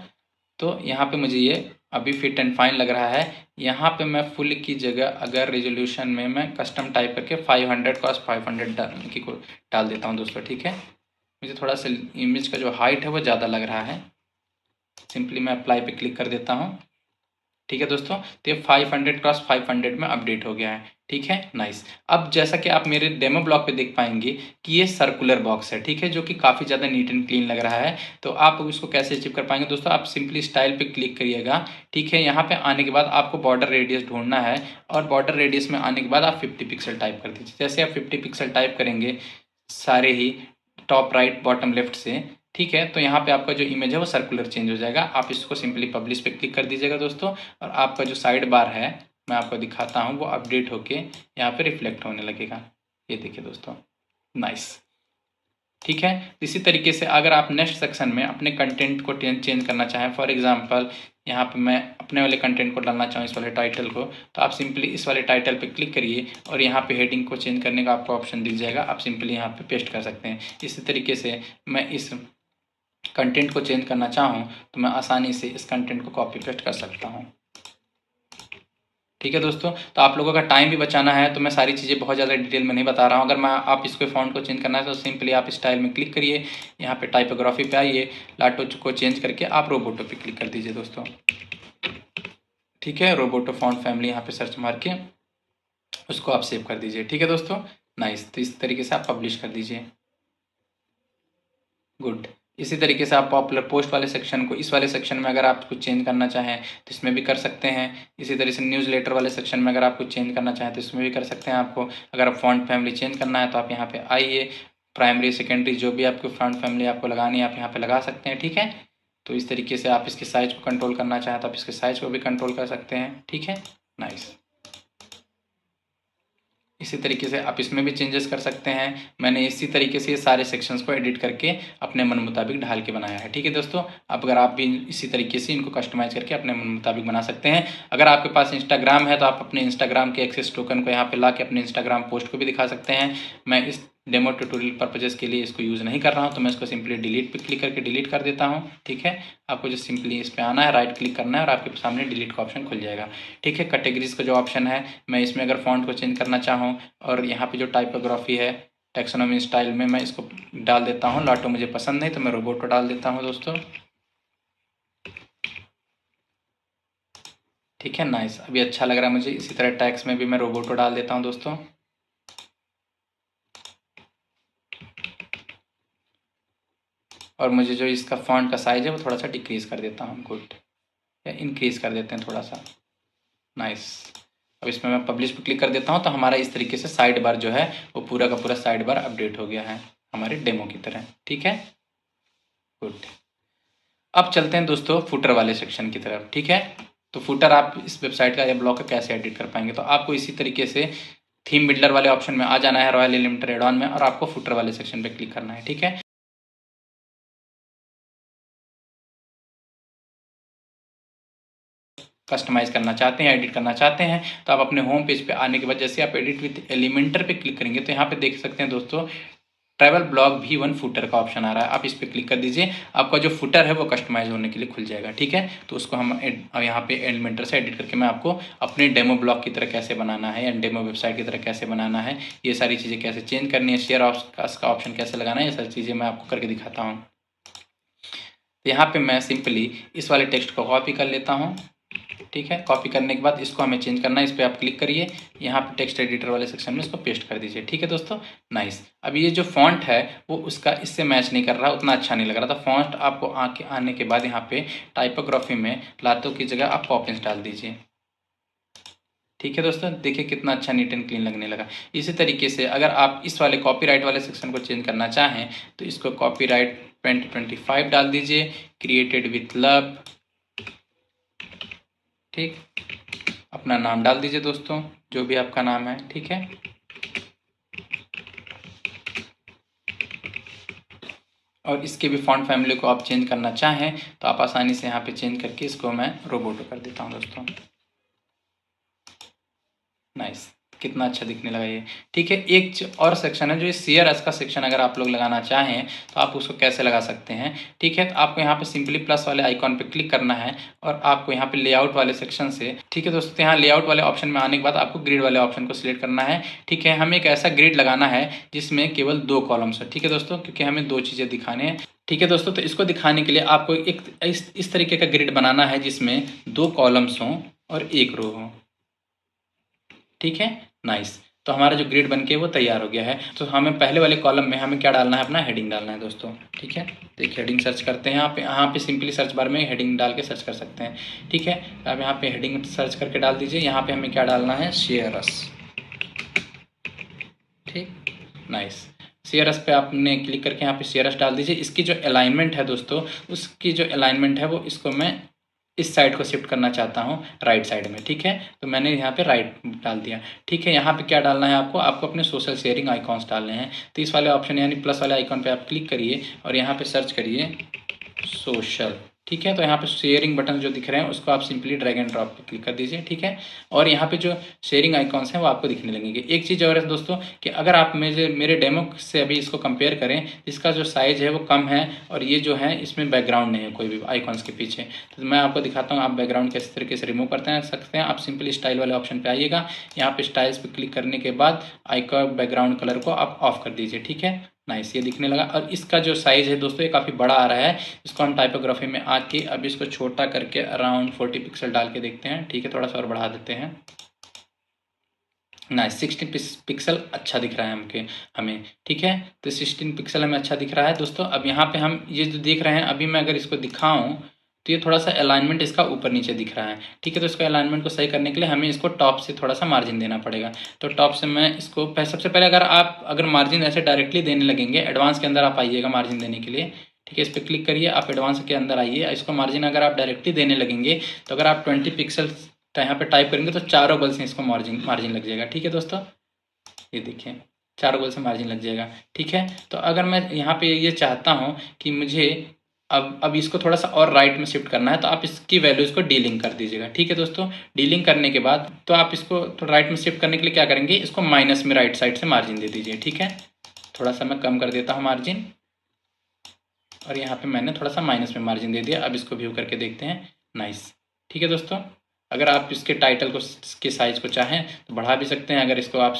तो यहाँ पे मुझे ये अभी फिट एंड फाइन लग रहा है। यहाँ पे मैं फुल की जगह अगर रेजोल्यूशन में मैं कस्टम टाइप करके 500 क्रॉस 500 की को डाल देता हूँ दोस्तों। ठीक है, मुझे थोड़ा सा इमेज का जो हाइट है वो ज़्यादा लग रहा है, सिंपली मैं अप्लाई पे क्लिक कर देता हूँ। ठीक है दोस्तों, तो ये 500 क्रॉस 500 में अपडेट हो गया है। ठीक है, नाइस। अब जैसा कि आप मेरे डेमो ब्लॉग पे देख पाएंगे कि ये सर्कुलर बॉक्स है, ठीक है, जो कि काफ़ी ज़्यादा नीट एंड क्लीन लग रहा है। तो आप इसको कैसे अचीव कर पाएंगे दोस्तों, आप सिंपली स्टाइल पे क्लिक करिएगा। ठीक है, यहाँ पे आने के बाद आपको बॉर्डर रेडियस ढूंढना है और बॉर्डर रेडियस में आने के बाद आप 50 पिक्सल टाइप कर दीजिए। जैसे आप 50 पिक्सल टाइप करेंगे सारे ही टॉप राइट बॉटम लेफ्ट से, ठीक है, तो यहाँ पे आपका जो इमेज है वो सर्कुलर चेंज हो जाएगा। आप इसको सिंपली पब्लिश पे क्लिक कर दीजिएगा दोस्तों, और आपका जो साइड बार है मैं आपको दिखाता हूँ वो अपडेट होके यहाँ पे रिफ्लेक्ट होने लगेगा। ये देखिए दोस्तों, नाइस। ठीक है, इसी तरीके से अगर आप नेक्स्ट सेक्शन में अपने कंटेंट को चेंज करना चाहें, फॉर एग्जांपल यहाँ पे मैं अपने वाले कंटेंट को डालना चाहूँ, इस वाले टाइटल को, तो आप सिंपली इस वाले टाइटल पे क्लिक करिए और यहाँ पे हेडिंग को चेंज करने का आपको ऑप्शन दिख जाएगा। आप सिंपली यहाँ पे पेस्ट कर सकते हैं। इसी तरीके से मैं इस कंटेंट को चेंज करना चाहूँ तो मैं आसानी से इस कंटेंट को कॉपी पेस्ट कर सकता हूँ। ठीक है दोस्तों, तो आप लोगों का टाइम भी बचाना है तो मैं सारी चीज़ें बहुत ज़्यादा डिटेल में नहीं बता रहा हूँ। अगर मैं आप इसको फ़ॉन्ट को चेंज करना है तो सिंपली आप स्टाइल में क्लिक करिए, यहाँ पे टाइपोग्राफी पे आइए, लाटो को चेंज करके आप रोबोटो पे क्लिक कर दीजिए दोस्तों। ठीक है, रोबोटो फॉन्ट फैमिली यहाँ पे सर्च मार के उसको आप सेव कर दीजिए। ठीक है दोस्तों, नाइस। तो इस तरीके से आप पब्लिश कर दीजिए। गुड। इसी तरीके से आप पॉपुलर पोस्ट वाले सेक्शन को, इस वाले सेक्शन में अगर आप कुछ चेंज करना चाहें तो इसमें भी कर सकते हैं। इसी तरह से न्यूज़ लेटर वाले सेक्शन में अगर आप कुछ चेंज करना चाहें तो इसमें भी कर सकते हैं। आपको अगर आप फॉन्ट फैमिली चेंज करना है तो आप यहाँ पे आइए, प्राइमरी सेकेंडरी जो भी आपको फॉन्ट फैमिली आपको लगानी है आप यहाँ पे लगा सकते हैं। ठीक है, तो इस तरीके से आप इसके साइज को कंट्रोल करना चाहें तो आप इसके साइज को भी कंट्रोल कर सकते हैं। ठीक है, नाइस। इसी तरीके से आप इसमें भी चेंजेस कर सकते हैं। मैंने इसी तरीके से ये सारे सेक्शंस को एडिट करके अपने मन मुताबिक ढाल के बनाया है। ठीक है दोस्तों, अब अगर आप भी इसी तरीके से इनको कस्टमाइज़ करके अपने मन मुताबिक बना सकते हैं। अगर आपके पास इंस्टाग्राम है तो आप अपने इंस्टाग्राम के एक्सेस टोकन को यहाँ पे ला के अपने इंस्टाग्राम पोस्ट को भी दिखा सकते हैं। मैं इस डेमो ट्यूटोरियल पर्पजेस के लिए इसको यूज़ नहीं कर रहा हूँ, तो मैं इसको सिंपली डिलीट पे क्लिक करके डिलीट कर देता हूँ। ठीक है, आपको जो सिंपली इस पर आना है, राइट क्लिक करना है और आपके सामने डिलीट का ऑप्शन खुल जाएगा। ठीक है, कैटेगरीज का जो ऑप्शन है, मैं इसमें अगर फॉन्ट को चेंज करना चाहूँ और यहाँ पे जो टाइपोग्राफी है टेक्सोनॉमी स्टाइल में मैं इसको डाल देता हूँ। लाटो मुझे पसंद नहीं तो मैं रोबोटो डाल देता हूँ दोस्तों। ठीक है, नाइस, अभी अच्छा लग रहा है मुझे। इसी तरह टैक्स में भी मैं रोबोटो डाल देता हूँ दोस्तों। और मुझे जो इसका फॉन्ट का साइज है वो थोड़ा सा डिक्रीज कर देता हूँ। गुड, या इंक्रीज कर देते हैं थोड़ा सा। नाइस। अब इसमें मैं पब्लिश पे क्लिक कर देता हूँ तो हमारा इस तरीके से साइड बार जो है वो पूरा का पूरा साइड बार अपडेट हो गया है हमारे डेमो की तरह। ठीक है, गुड। अब चलते हैं दोस्तों फुटर वाले सेक्शन की तरफ। ठीक है, तो फुटर आप इस वेबसाइट का या ब्लॉग का कैसे एडिट कर पाएंगे, तो आपको इसी तरीके से थीम बिल्डर वाले ऑप्शन में आ जाना है, रॉयल एलिमेंटर एड ऑन में, और आपको फुटर वाले सेक्शन पे क्लिक करना है। ठीक है, कस्टमाइज़ करना चाहते हैं, एडिट करना चाहते हैं, तो आप अपने होम पेज पे आने के बाद जैसे आप एडिट विथ एलिमेंटर पे क्लिक करेंगे तो यहाँ पे देख सकते हैं दोस्तों ट्रैवल ब्लॉग V1 फुटर का ऑप्शन आ रहा है। आप इस पर क्लिक कर दीजिए, आपका जो फुटर है वो कस्टमाइज होने के लिए खुल जाएगा। ठीक है, तो उसको हम यहाँ पे एलिमेंटर से एडिट करके मैं आपको अपने डेमो ब्लॉग की तरह कैसे बनाना है या डेमो वेबसाइट की तरह कैसे बनाना है, ये सारी चीज़ें कैसे चेंज करनी है, शेयर का ऑप्शन कैसे लगाना है, ये सारी चीज़ें मैं आपको करके दिखाता हूँ। तो यहाँ पे मैं सिंपली इस वाले टेक्स्ट को कॉपी कर लेता हूँ। ठीक है, कॉपी करने के बाद इसको हमें चेंज करना है, इस पर आप क्लिक करिए, यहाँ पे टेक्स्ट एडिटर वाले सेक्शन में इसको पेस्ट कर दीजिए। ठीक है दोस्तों, नाइस। अब ये जो फॉन्ट है वो उसका इससे मैच नहीं कर रहा, उतना अच्छा नहीं लग रहा था फॉन्ट। आपको आने के बाद यहाँ पे टाइपोग्राफी में लातों की जगह आप पॉपिंस डाल दीजिए। ठीक है दोस्तों, देखिए कितना अच्छा नीट एंड क्लीन लगने लगा। इसी तरीके से अगर आप इस वाले कॉपीराइट वाले सेक्शन को चेंज करना चाहें तो इसको कॉपीराइट 2025 डाल दीजिए, क्रिएटेड विथ लव। ठीक, अपना नाम डाल दीजिए दोस्तों, जो भी आपका नाम है। ठीक है, और इसके भी फॉन्ट फैमिली को आप चेंज करना चाहें तो आप आसानी से यहाँ पे चेंज करके इसको मैं रोबोटो कर देता हूँ दोस्तों। नाइस। कितना अच्छा दिखने लगा ये। ठीक है, एक और सेक्शन है जो ये CRS का सेक्शन, अगर आप लोग लगाना चाहें तो आप उसको कैसे लगा सकते हैं। ठीक है, तो आपको यहाँ पे सिंपली प्लस वाले आइकॉन पे क्लिक करना है और आपको यहाँ पे लेआउट वाले सेक्शन से, ठीक है दोस्तों, यहाँ लेआउट वाले ऑप्शन में आने के बाद आपको ग्रिड वाले ऑप्शन को सिलेक्ट करना है। ठीक है, हमें एक ऐसा ग्रिड लगाना है जिसमें केवल 2 कॉलम्स है। ठीक है दोस्तों, क्योंकि हमें 2 चीज़ें दिखाने हैं। ठीक है दोस्तों, तो इसको दिखाने के लिए आपको एक इस तरीके का ग्रिड बनाना है जिसमें 2 कॉलम्स हों और 1 रो हो। ठीक है, नाइस। तो हमारा जो ग्रिड बन के वो तैयार हो गया है। तो हमें पहले वाले कॉलम में हमें क्या डालना है, अपना हेडिंग डालना है दोस्तों। ठीक है, तो एक हेडिंग सर्च करते हैं यहाँ पे सिंपली सर्च बार में हेडिंग डाल के सर्च कर सकते हैं। ठीक है, तो आप यहाँ पे हेडिंग सर्च करके डाल दीजिए। यहाँ पे हमें क्या डालना है, शेयरस। ठीक, नाइस। शेयरस पे आपने क्लिक करके यहाँ पे शेयरस डाल दीजिए। इसकी जो अलाइनमेंट है दोस्तों, उसकी जो अलाइनमेंट है वो इसको मैं इस साइड को शिफ्ट करना चाहता हूँ, राइट साइड में। ठीक है, तो मैंने यहाँ पे राइट डाल दिया। ठीक है, यहाँ पे क्या डालना है आपको, अपने सोशल शेयरिंग आइकॉन्स डालने हैं। तो इस वाले ऑप्शन यानी प्लस वाले आइकॉन पे आप क्लिक करिए और यहाँ पे सर्च करिए सोशल। ठीक है, तो यहाँ पे शेयरिंग बटन जो दिख रहे हैं उसको आप सिंपली ड्रैग एंड ड्रॉप पे क्लिक कर दीजिए। ठीक है, और यहाँ पे जो शेयरिंग आइकॉन्स हैं वो आपको दिखने लगेंगे। एक चीज़ और है दोस्तों कि अगर आप मेरे डेमो से अभी इसको कंपेयर करें, इसका जो साइज़ है वो कम है और ये जो है इसमें बैकग्राउंड नहीं है कोई भी आइकॉन्स के पीछे। तो मैं आपको दिखाता हूँ आप बैकग्राउंड किस तरीके से रिमूव करते सकते हैं। आप सिंपली स्टाइल वाले ऑप्शन पर आइएगा, यहाँ पर स्टाइल्स पर क्लिक करने के बाद आइकॉन बैकग्राउंड कलर को आप ऑफ कर दीजिए। ठीक है, नाइस, ये दिखने लगा। और इसका जो साइज़ है दोस्तों ये काफ़ी बड़ा आ रहा है। इसको हम टाइपोग्राफी में आके अब इसको छोटा करके अराउंड 40 पिक्सल डाल के देखते हैं। ठीक है, थोड़ा सा और बढ़ा देते हैं। नाइस, 16 पिक्सल अच्छा दिख रहा है हमें। ठीक है, तो 16 पिक्सल हमें अच्छा दिख रहा है दोस्तों। अब यहाँ पे हम ये जो देख रहे हैं, अभी मैं अगर इसको दिखाऊं तो ये थोड़ा सा अलाइनमेंट इसका ऊपर नीचे दिख रहा है। ठीक है, तो इसको अलाइनमेंट को सही करने के लिए हमें इसको टॉप से थोड़ा सा मार्जिन देना पड़ेगा। तो टॉप से मैं इसको सबसे पहले अगर मार्जिन ऐसे डायरेक्टली देने लगेंगे, एडवांस के अंदर आप आइएगा मार्जिन देने के लिए। ठीक है, इस पर क्लिक करिए, आप एडवांस के अंदर आइए। इसको मार्जिन अगर आप डायरेक्टली देने लगेंगे तो अगर आप 20 पिक्सल यहाँ पे टाइप करेंगे तो चारों बल से इसको मार्जिन लग जाएगा। ठीक है दोस्तों, ये देखिए चारों बल से मार्जिन लग जाएगा। ठीक है, तो अगर मैं यहाँ पे ये चाहता हूँ कि मुझे अब इसको थोड़ा सा और राइट में शिफ्ट करना है तो आप इसकी वैल्यूज़ को डीलिंक कर दीजिएगा। ठीक है दोस्तों, डीलिंक करने के बाद तो आप इसको तो राइट में शिफ्ट करने के लिए क्या करेंगे, इसको माइनस में राइट साइड से मार्जिन दे दीजिए। ठीक है, थोड़ा सा मैं कम कर देता हूँ मार्जिन और यहाँ पे मैंने थोड़ा सा माइनस में मार्जिन दे दिया। अब इसको व्यू करके देखते हैं। नाइस, ठीक है दोस्तों, अगर आप इसके टाइटल को के साइज़ को चाहें तो बढ़ा भी सकते हैं। अगर इसको आप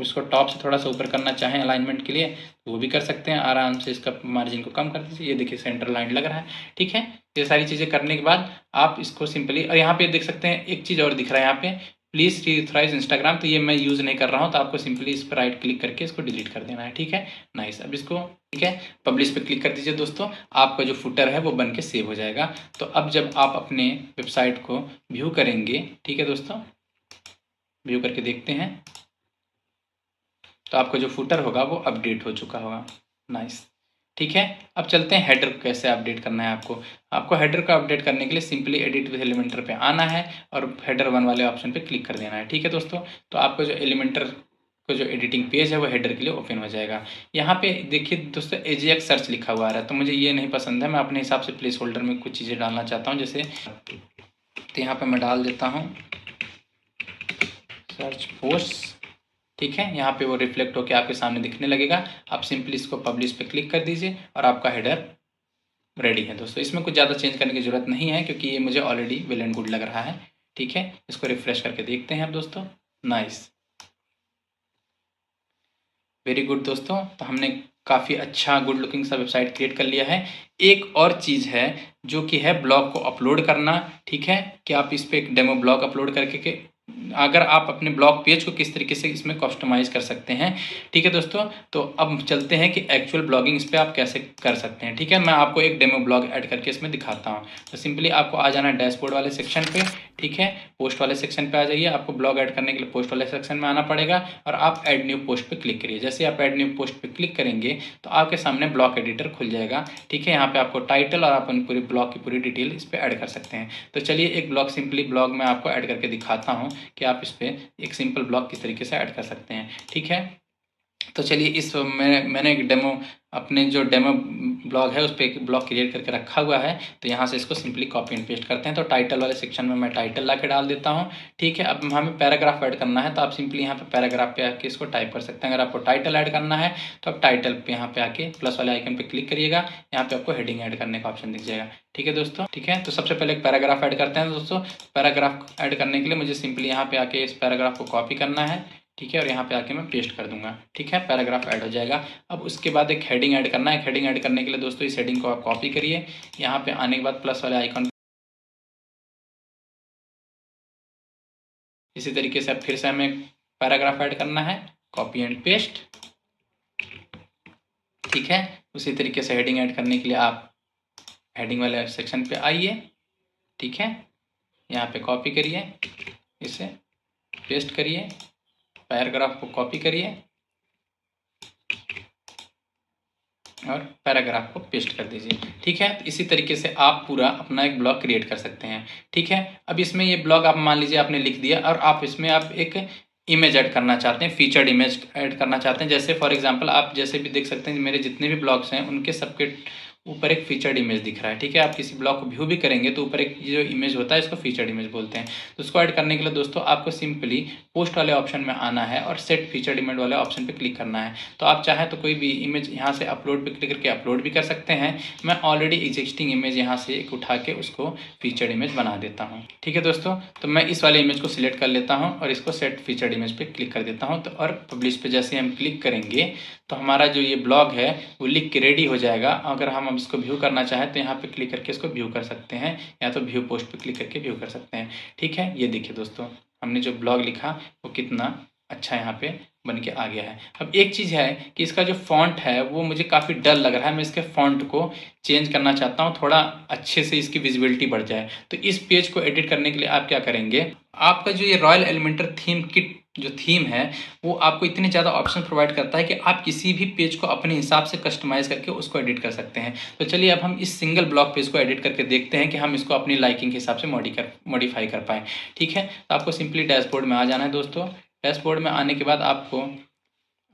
इसको टॉप से थोड़ा सा ऊपर करना चाहें अलाइनमेंट के लिए तो वो भी कर सकते हैं। आराम से इसका मार्जिन को कम कर दीजिए। ये देखिए सेंटर लाइन लग रहा है। ठीक है, ये सारी चीज़ें करने के बाद आप इसको सिंपली, और यहाँ पे देख सकते हैं एक चीज़ और दिख रहा है यहाँ पे, प्लीज़ रीथराइज इंस्टाग्राम, तो ये मैं यूज़ नहीं कर रहा हूँ तो आपको सिंपली इस पर राइट क्लिक करके इसको डिलीट कर देना है। ठीक है, नाइस। अब इसको ठीक है पब्लिश पे क्लिक कर दीजिए दोस्तों, आपका जो फुटर है वो बन के सेव हो जाएगा। तो अब जब आप अपने वेबसाइट को व्यू करेंगे, ठीक है दोस्तों, व्यू करके देखते हैं तो आपका जो फुटर होगा वो अपडेट हो चुका होगा। नाइस, ठीक है। अब चलते हैं हेडर कैसे अपडेट करना है आपको हेडर को अपडेट करने के लिए सिंपली एडिट विद एलिमेंटर पे आना है और हेडर 1 वाले ऑप्शन पे क्लिक कर देना है। ठीक है दोस्तों, तो आपको जो एलिमेंटर को जो एडिटिंग पेज है वो हेडर के लिए ओपन हो जाएगा। यहाँ पे देखिए दोस्तों AJAX सर्च लिखा हुआ आ रहा है, तो मुझे ये नहीं पसंद है। मैं अपने हिसाब से प्लेस होल्डर में कुछ चीज़ें डालना चाहता हूँ, जैसे तो यहाँ पे मैं डाल देता हूँ सर्च पोस्ट। ठीक है, यहाँ पे वो रिफ्लेक्ट होकर आपके सामने दिखने लगेगा। आप सिंपली इसको पब्लिश पे क्लिक कर दीजिए और आपका हेडर रेडी है दोस्तों। इसमें कुछ ज़्यादा चेंज करने की ज़रूरत नहीं है क्योंकि ये मुझे ऑलरेडी वेल एंड गुड लग रहा है। ठीक है, इसको रिफ्रेश करके देखते हैं अब दोस्तों। नाइस, वेरी गुड दोस्तों, तो हमने काफ़ी अच्छा गुड लुकिंग सा वेबसाइट क्रिएट कर लिया है। एक और चीज़ है जो कि है ब्लॉग को अपलोड करना। ठीक है, कि आप इस पर एक डेमो ब्लॉग अपलोड करके के अगर आप अपने ब्लॉग पेज को किस तरीके से इसमें कस्टमाइज़ कर सकते हैं। ठीक है दोस्तों, तो अब चलते हैं कि एक्चुअल ब्लॉगिंग इस पर आप कैसे कर सकते हैं। ठीक है, मैं आपको एक डेमो ब्लॉग ऐड करके इसमें दिखाता हूँ। तो सिंपली आपको आ जाना है डैशबोर्ड वाले सेक्शन पे। ठीक है, पोस्ट वाले सेक्शन पे आ जाइए। आपको ब्लॉग ऐड करने के लिए पोस्ट वाले सेक्शन में आना पड़ेगा और आप ऐड न्यू पोस्ट पे क्लिक करिए। जैसे आप ऐड न्यू पोस्ट पे क्लिक करेंगे तो आपके सामने ब्लॉग एडिटर खुल जाएगा। ठीक है, यहाँ पे आपको टाइटल और अपन पूरी ब्लॉग की पूरी डिटेल इस पर ऐड कर सकते हैं। तो चलिए एक ब्लॉग सिंपली ब्लॉग में आपको ऐड करके दिखाता हूँ कि आप इस पर एक सिंपल ब्लॉग किस तरीके से ऐड कर सकते हैं। ठीक है, तो चलिए इस मैंने एक डेमो अपने जो डेमो ब्लॉग है उस पर एक ब्लॉग क्रिएट करके रखा हुआ है। तो यहाँ से इसको सिंपली कॉपी एंड पेस्ट करते हैं। तो टाइटल वाले सेक्शन में मैं टाइटल ला के डाल देता हूँ। ठीक है, अब हमें पैराग्राफ ऐड करना है, तो आप सिंपली यहाँ पे पैराग्राफ पे आके इसको टाइप कर सकते हैं। अगर आपको टाइटल ऐड करना है तो आप टाइटल पे यहाँ पे आके प्लस वाले आइकन पे क्लिक करिएगा, यहाँ पे आपको हेडिंग ऐड करने का ऑप्शन दिख जाएगा। ठीक है दोस्तों, ठीक है। तो सबसे पहले एक पैराग्राफ ऐड करते हैं दोस्तों। पैराग्राफ ऐड करने के लिए मुझे सिंपली यहाँ पे आके इस पैराग्राफ को कॉपी करना है। ठीक है, और यहाँ पे आके मैं पेस्ट कर दूंगा। ठीक है, पैराग्राफ ऐड हो जाएगा। अब उसके बाद एक हेडिंग ऐड करना है। हेडिंग ऐड करने के लिए दोस्तों इस हेडिंग को आप कॉपी करिए, यहाँ पे आने के बाद प्लस वाले आइकन, इसी तरीके से अब फिर से हमें पैराग्राफ ऐड करना है, कॉपी एंड पेस्ट। ठीक है, उसी तरीके से हेडिंग ऐड करने के लिए आप हेडिंग वाले सेक्शन पे आइए। ठीक है, यहाँ पे कॉपी करिए, इसे पेस्ट करिए, पैराग्राफ को कॉपी करिए और पैराग्राफ को पेस्ट कर दीजिए। ठीक है, तो इसी तरीके से आप पूरा अपना एक ब्लॉग क्रिएट कर सकते हैं। ठीक है, अब इसमें ये ब्लॉग आप मान लीजिए आपने लिख दिया और आप इसमें आप एक इमेज ऐड करना चाहते हैं, फीचर्ड इमेज ऐड करना चाहते हैं। जैसे फॉर एग्जांपल आप जैसे भी देख सकते हैं मेरे जितने भी ब्लॉग्स हैं उनके सबके ऊपर एक फीचर्ड इमेज दिख रहा है। ठीक है, आप किसी ब्लॉग को व्यू भी करेंगे तो ऊपर एक जो इमेज होता है इसको फीचर्ड इमेज बोलते हैं। तो उसको ऐड करने के लिए दोस्तों आपको सिंपली पोस्ट वाले ऑप्शन में आना है और सेट फीचर्ड इमेज वाले ऑप्शन पे क्लिक करना है। तो आप चाहें तो कोई भी इमेज यहाँ से अपलोड पे क्लिक करके अपलोड भी कर सकते हैं। मैं ऑलरेडी एग्जिस्टिंग इमेज यहाँ से एक उठा के उसको फीचर्ड इमेज बना देता हूँ। ठीक है दोस्तों, तो मैं इस वाले इमेज को सिलेक्ट कर लेता हूँ और इसको सेट फीचर्ड इमेज पे क्लिक कर देता हूँ। तो और पब्लिश पे जैसे हम क्लिक करेंगे तो हमारा जो ये ब्लॉग है वो लिख के रेडी हो जाएगा। अगर हम इसको व्यू करना चाहें तो यहाँ पे क्लिक करके इसको व्यू कर सकते हैं, या तो व्यू पोस्ट पे क्लिक करके व्यू कर सकते हैं। ठीक है, ये देखिए दोस्तों हमने जो ब्लॉग लिखा वो कितना अच्छा यहाँ पे बन के आ गया है। अब एक चीज़ है कि इसका जो फॉन्ट है वो मुझे काफ़ी डल लग रहा है। मैं इसके फॉन्ट को चेंज करना चाहता हूँ, थोड़ा अच्छे से इसकी विजिबिलिटी बढ़ जाए। तो इस पेज को एडिट करने के लिए आप क्या करेंगे, आपका जो ये रॉयल एलिमेंटर थीम किट जो थीम है वो आपको इतने ज़्यादा ऑप्शन प्रोवाइड करता है कि आप किसी भी पेज को अपने हिसाब से कस्टमाइज़ करके उसको एडिट कर सकते हैं। तो चलिए अब हम इस सिंगल ब्लॉक पेज को एडिट करके देखते हैं कि हम इसको अपनी लाइकिंग के हिसाब से मॉडिफाई कर पाएँ। ठीक है, तो आपको सिंपली डैशबोर्ड में आ जाना है दोस्तों। डैशबोर्ड में आने के बाद आपको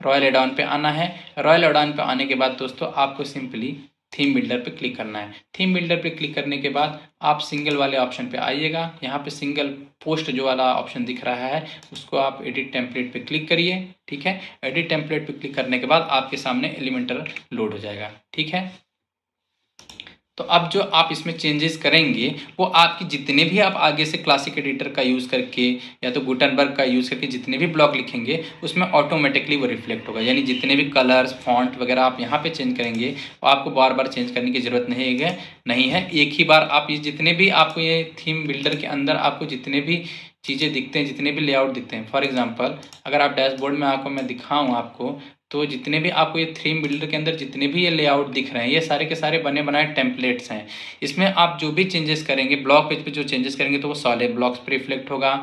रॉयल एड ऑन पे आना है। रॉयल एड ऑन पे आने के बाद दोस्तों आपको सिंपली थीम बिल्डर पे क्लिक करना है। थीम बिल्डर पे क्लिक करने के बाद आप सिंगल वाले ऑप्शन पे आइएगा। यहाँ पे सिंगल पोस्ट जो वाला ऑप्शन दिख रहा है उसको आप एडिट टेम्पलेट पे क्लिक करिए। ठीक है, एडिट टेम्पलेट पे क्लिक करने के बाद आपके सामने एलिमेंटर लोड हो जाएगा। ठीक है, तो अब जो आप इसमें चेंजेस करेंगे वो आपकी जितने भी आप आगे से क्लासिक एडिटर का यूज़ करके या तो गुटनबर्ग का यूज़ करके जितने भी ब्लॉग लिखेंगे उसमें ऑटोमेटिकली वो रिफ्लेक्ट होगा। यानी जितने भी कलर्स फॉन्ट वगैरह आप यहाँ पे चेंज करेंगे वो आपको बार बार चेंज करने की ज़रूरत नहीं है। एक ही बार आप ये जितने भी आपको ये थीम बिल्डर के अंदर आपको जितने भी चीज़ें दिखते हैं, जितने भी लेआउट दिखते हैं, फॉर एग्जांपल अगर आप डैशबोर्ड में आकर मैं दिखाऊँ आपको तो जितने भी आपको ये थीम बिल्डर के अंदर जितने भी ये लेआउट दिख रहे हैं ये सारे के सारे बने बनाए टेम्पलेट्स हैं। इसमें आप जो भी चेंजेस करेंगे ब्लॉग पेज पे जो चेंजेस करेंगे तो वो सारे ब्लॉग्स पे रिफ्लेक्ट होगा।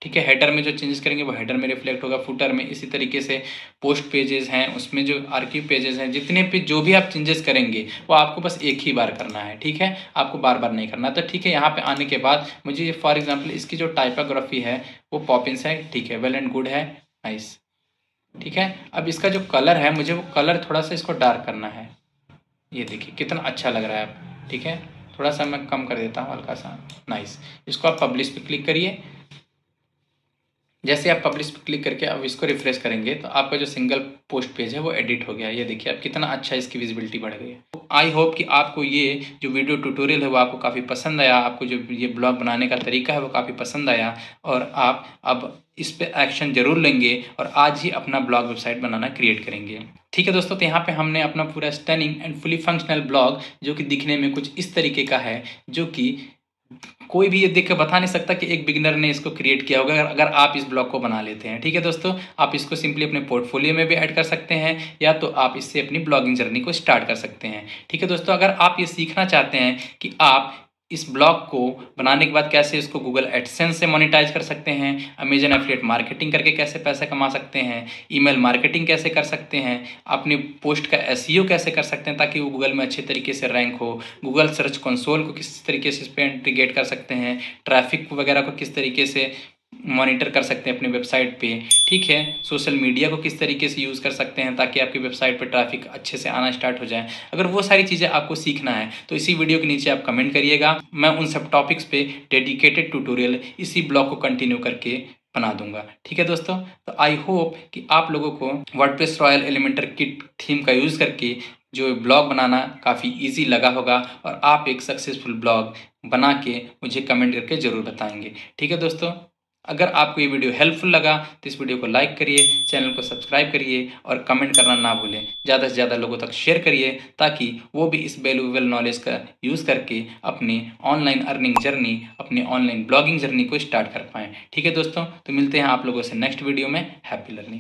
ठीक है, हेडर में जो चेंजेस करेंगे वो हेडर में रिफ्लेक्ट होगा, फुटर में इसी तरीके से पोस्ट पेजेस हैं उसमें जो आर्कीव पेजेस हैं जितने पे जो भी आप चेंजेस करेंगे वो आपको बस एक ही बार करना है। ठीक है, आपको बार बार नहीं करना। तो ठीक है, यहाँ पे आने के बाद मुझे फॉर एग्जाम्पल इसकी जो टाइपोग्राफी है वो पॉपिंस है। ठीक है, वेल एंड गुड है, नाइस। ठीक है, अब इसका जो कलर है मुझे वो कलर थोड़ा सा इसको डार्क करना है। ये देखिए कितना अच्छा लग रहा है अब। ठीक है, थोड़ा सा मैं कम कर देता हूँ हल्का सा, नाइस। इसको आप पब्लिश पे क्लिक करिए। जैसे आप पब्लिश पे क्लिक करके अब इसको रिफ्रेश करेंगे तो आपका जो सिंगल पोस्ट पेज है वो एडिट हो गया। ये देखिए अब कितना अच्छा इसकी विजिबिलिटी बढ़ गई है। आई होप कि आपको ये जो वीडियो ट्यूटोरियल है वो आपको काफ़ी पसंद आया, आपको जो ये ब्लॉग बनाने का तरीका है वो काफ़ी पसंद आया और आप अब इस पे एक्शन जरूर लेंगे और आज ही अपना ब्लॉग वेबसाइट बनाना क्रिएट करेंगे। ठीक है दोस्तों, तो यहाँ पे हमने अपना पूरा stunning and fully functional blog जो कि दिखने में कुछ इस तरीके का है, जो कि कोई भी ये देख के बता नहीं सकता कि एक बिगिनर ने इसको क्रिएट किया होगा अगर आप इस ब्लॉग को बना लेते हैं। ठीक है दोस्तों, आप इसको सिंपली अपने पोर्टफोलियो में भी ऐड कर सकते हैं या तो आप इससे अपनी ब्लॉगिंग जर्नी को स्टार्ट कर सकते हैं। ठीक है दोस्तों, अगर आप ये सीखना चाहते हैं कि आप इस ब्लॉग को बनाने के बाद कैसे इसको गूगल एडसेंस से मोनेटाइज कर सकते हैं, अमेजन एफिलिएट मार्केटिंग करके कैसे पैसे कमा सकते हैं, ईमेल मार्केटिंग कैसे कर सकते हैं, अपने पोस्ट का एसईओ कैसे कर सकते हैं ताकि वो गूगल में अच्छे तरीके से रैंक हो, गूगल सर्च कंसोल को किस तरीके से इस पर इंटीग्रेट कर सकते हैं, ट्रैफिक वगैरह को किस तरीके से मॉनिटर कर सकते हैं अपने वेबसाइट पे। ठीक है, सोशल मीडिया को किस तरीके से यूज़ कर सकते हैं ताकि आपकी वेबसाइट पे ट्रैफिक अच्छे से आना स्टार्ट हो जाए। अगर वो सारी चीज़ें आपको सीखना है तो इसी वीडियो के नीचे आप कमेंट करिएगा, मैं उन सब टॉपिक्स पे डेडिकेटेड ट्यूटोरियल इसी ब्लॉग को कंटिन्यू करके बना दूंगा। ठीक है दोस्तों, तो आई होप कि आप लोगों को WordPress royal Elementor kit theme का यूज़ करके जो ब्लॉग बनाना काफ़ी ईजी लगा होगा और आप एक सक्सेसफुल ब्लॉग बना के मुझे कमेंट करके ज़रूर बताएंगे। ठीक है दोस्तों, अगर आपको ये वीडियो हेल्पफुल लगा तो इस वीडियो को लाइक करिए, चैनल को सब्सक्राइब करिए और कमेंट करना ना भूलें। ज़्यादा से ज़्यादा लोगों तक शेयर करिए ताकि वो भी इस वैल्यूएबल नॉलेज का यूज़ करके अपनी ऑनलाइन अर्निंग जर्नी, अपनी ऑनलाइन ब्लॉगिंग जर्नी को स्टार्ट कर पाएँ। ठीक है दोस्तों, तो मिलते हैं आप लोगों से नेक्स्ट वीडियो में। Happy learning.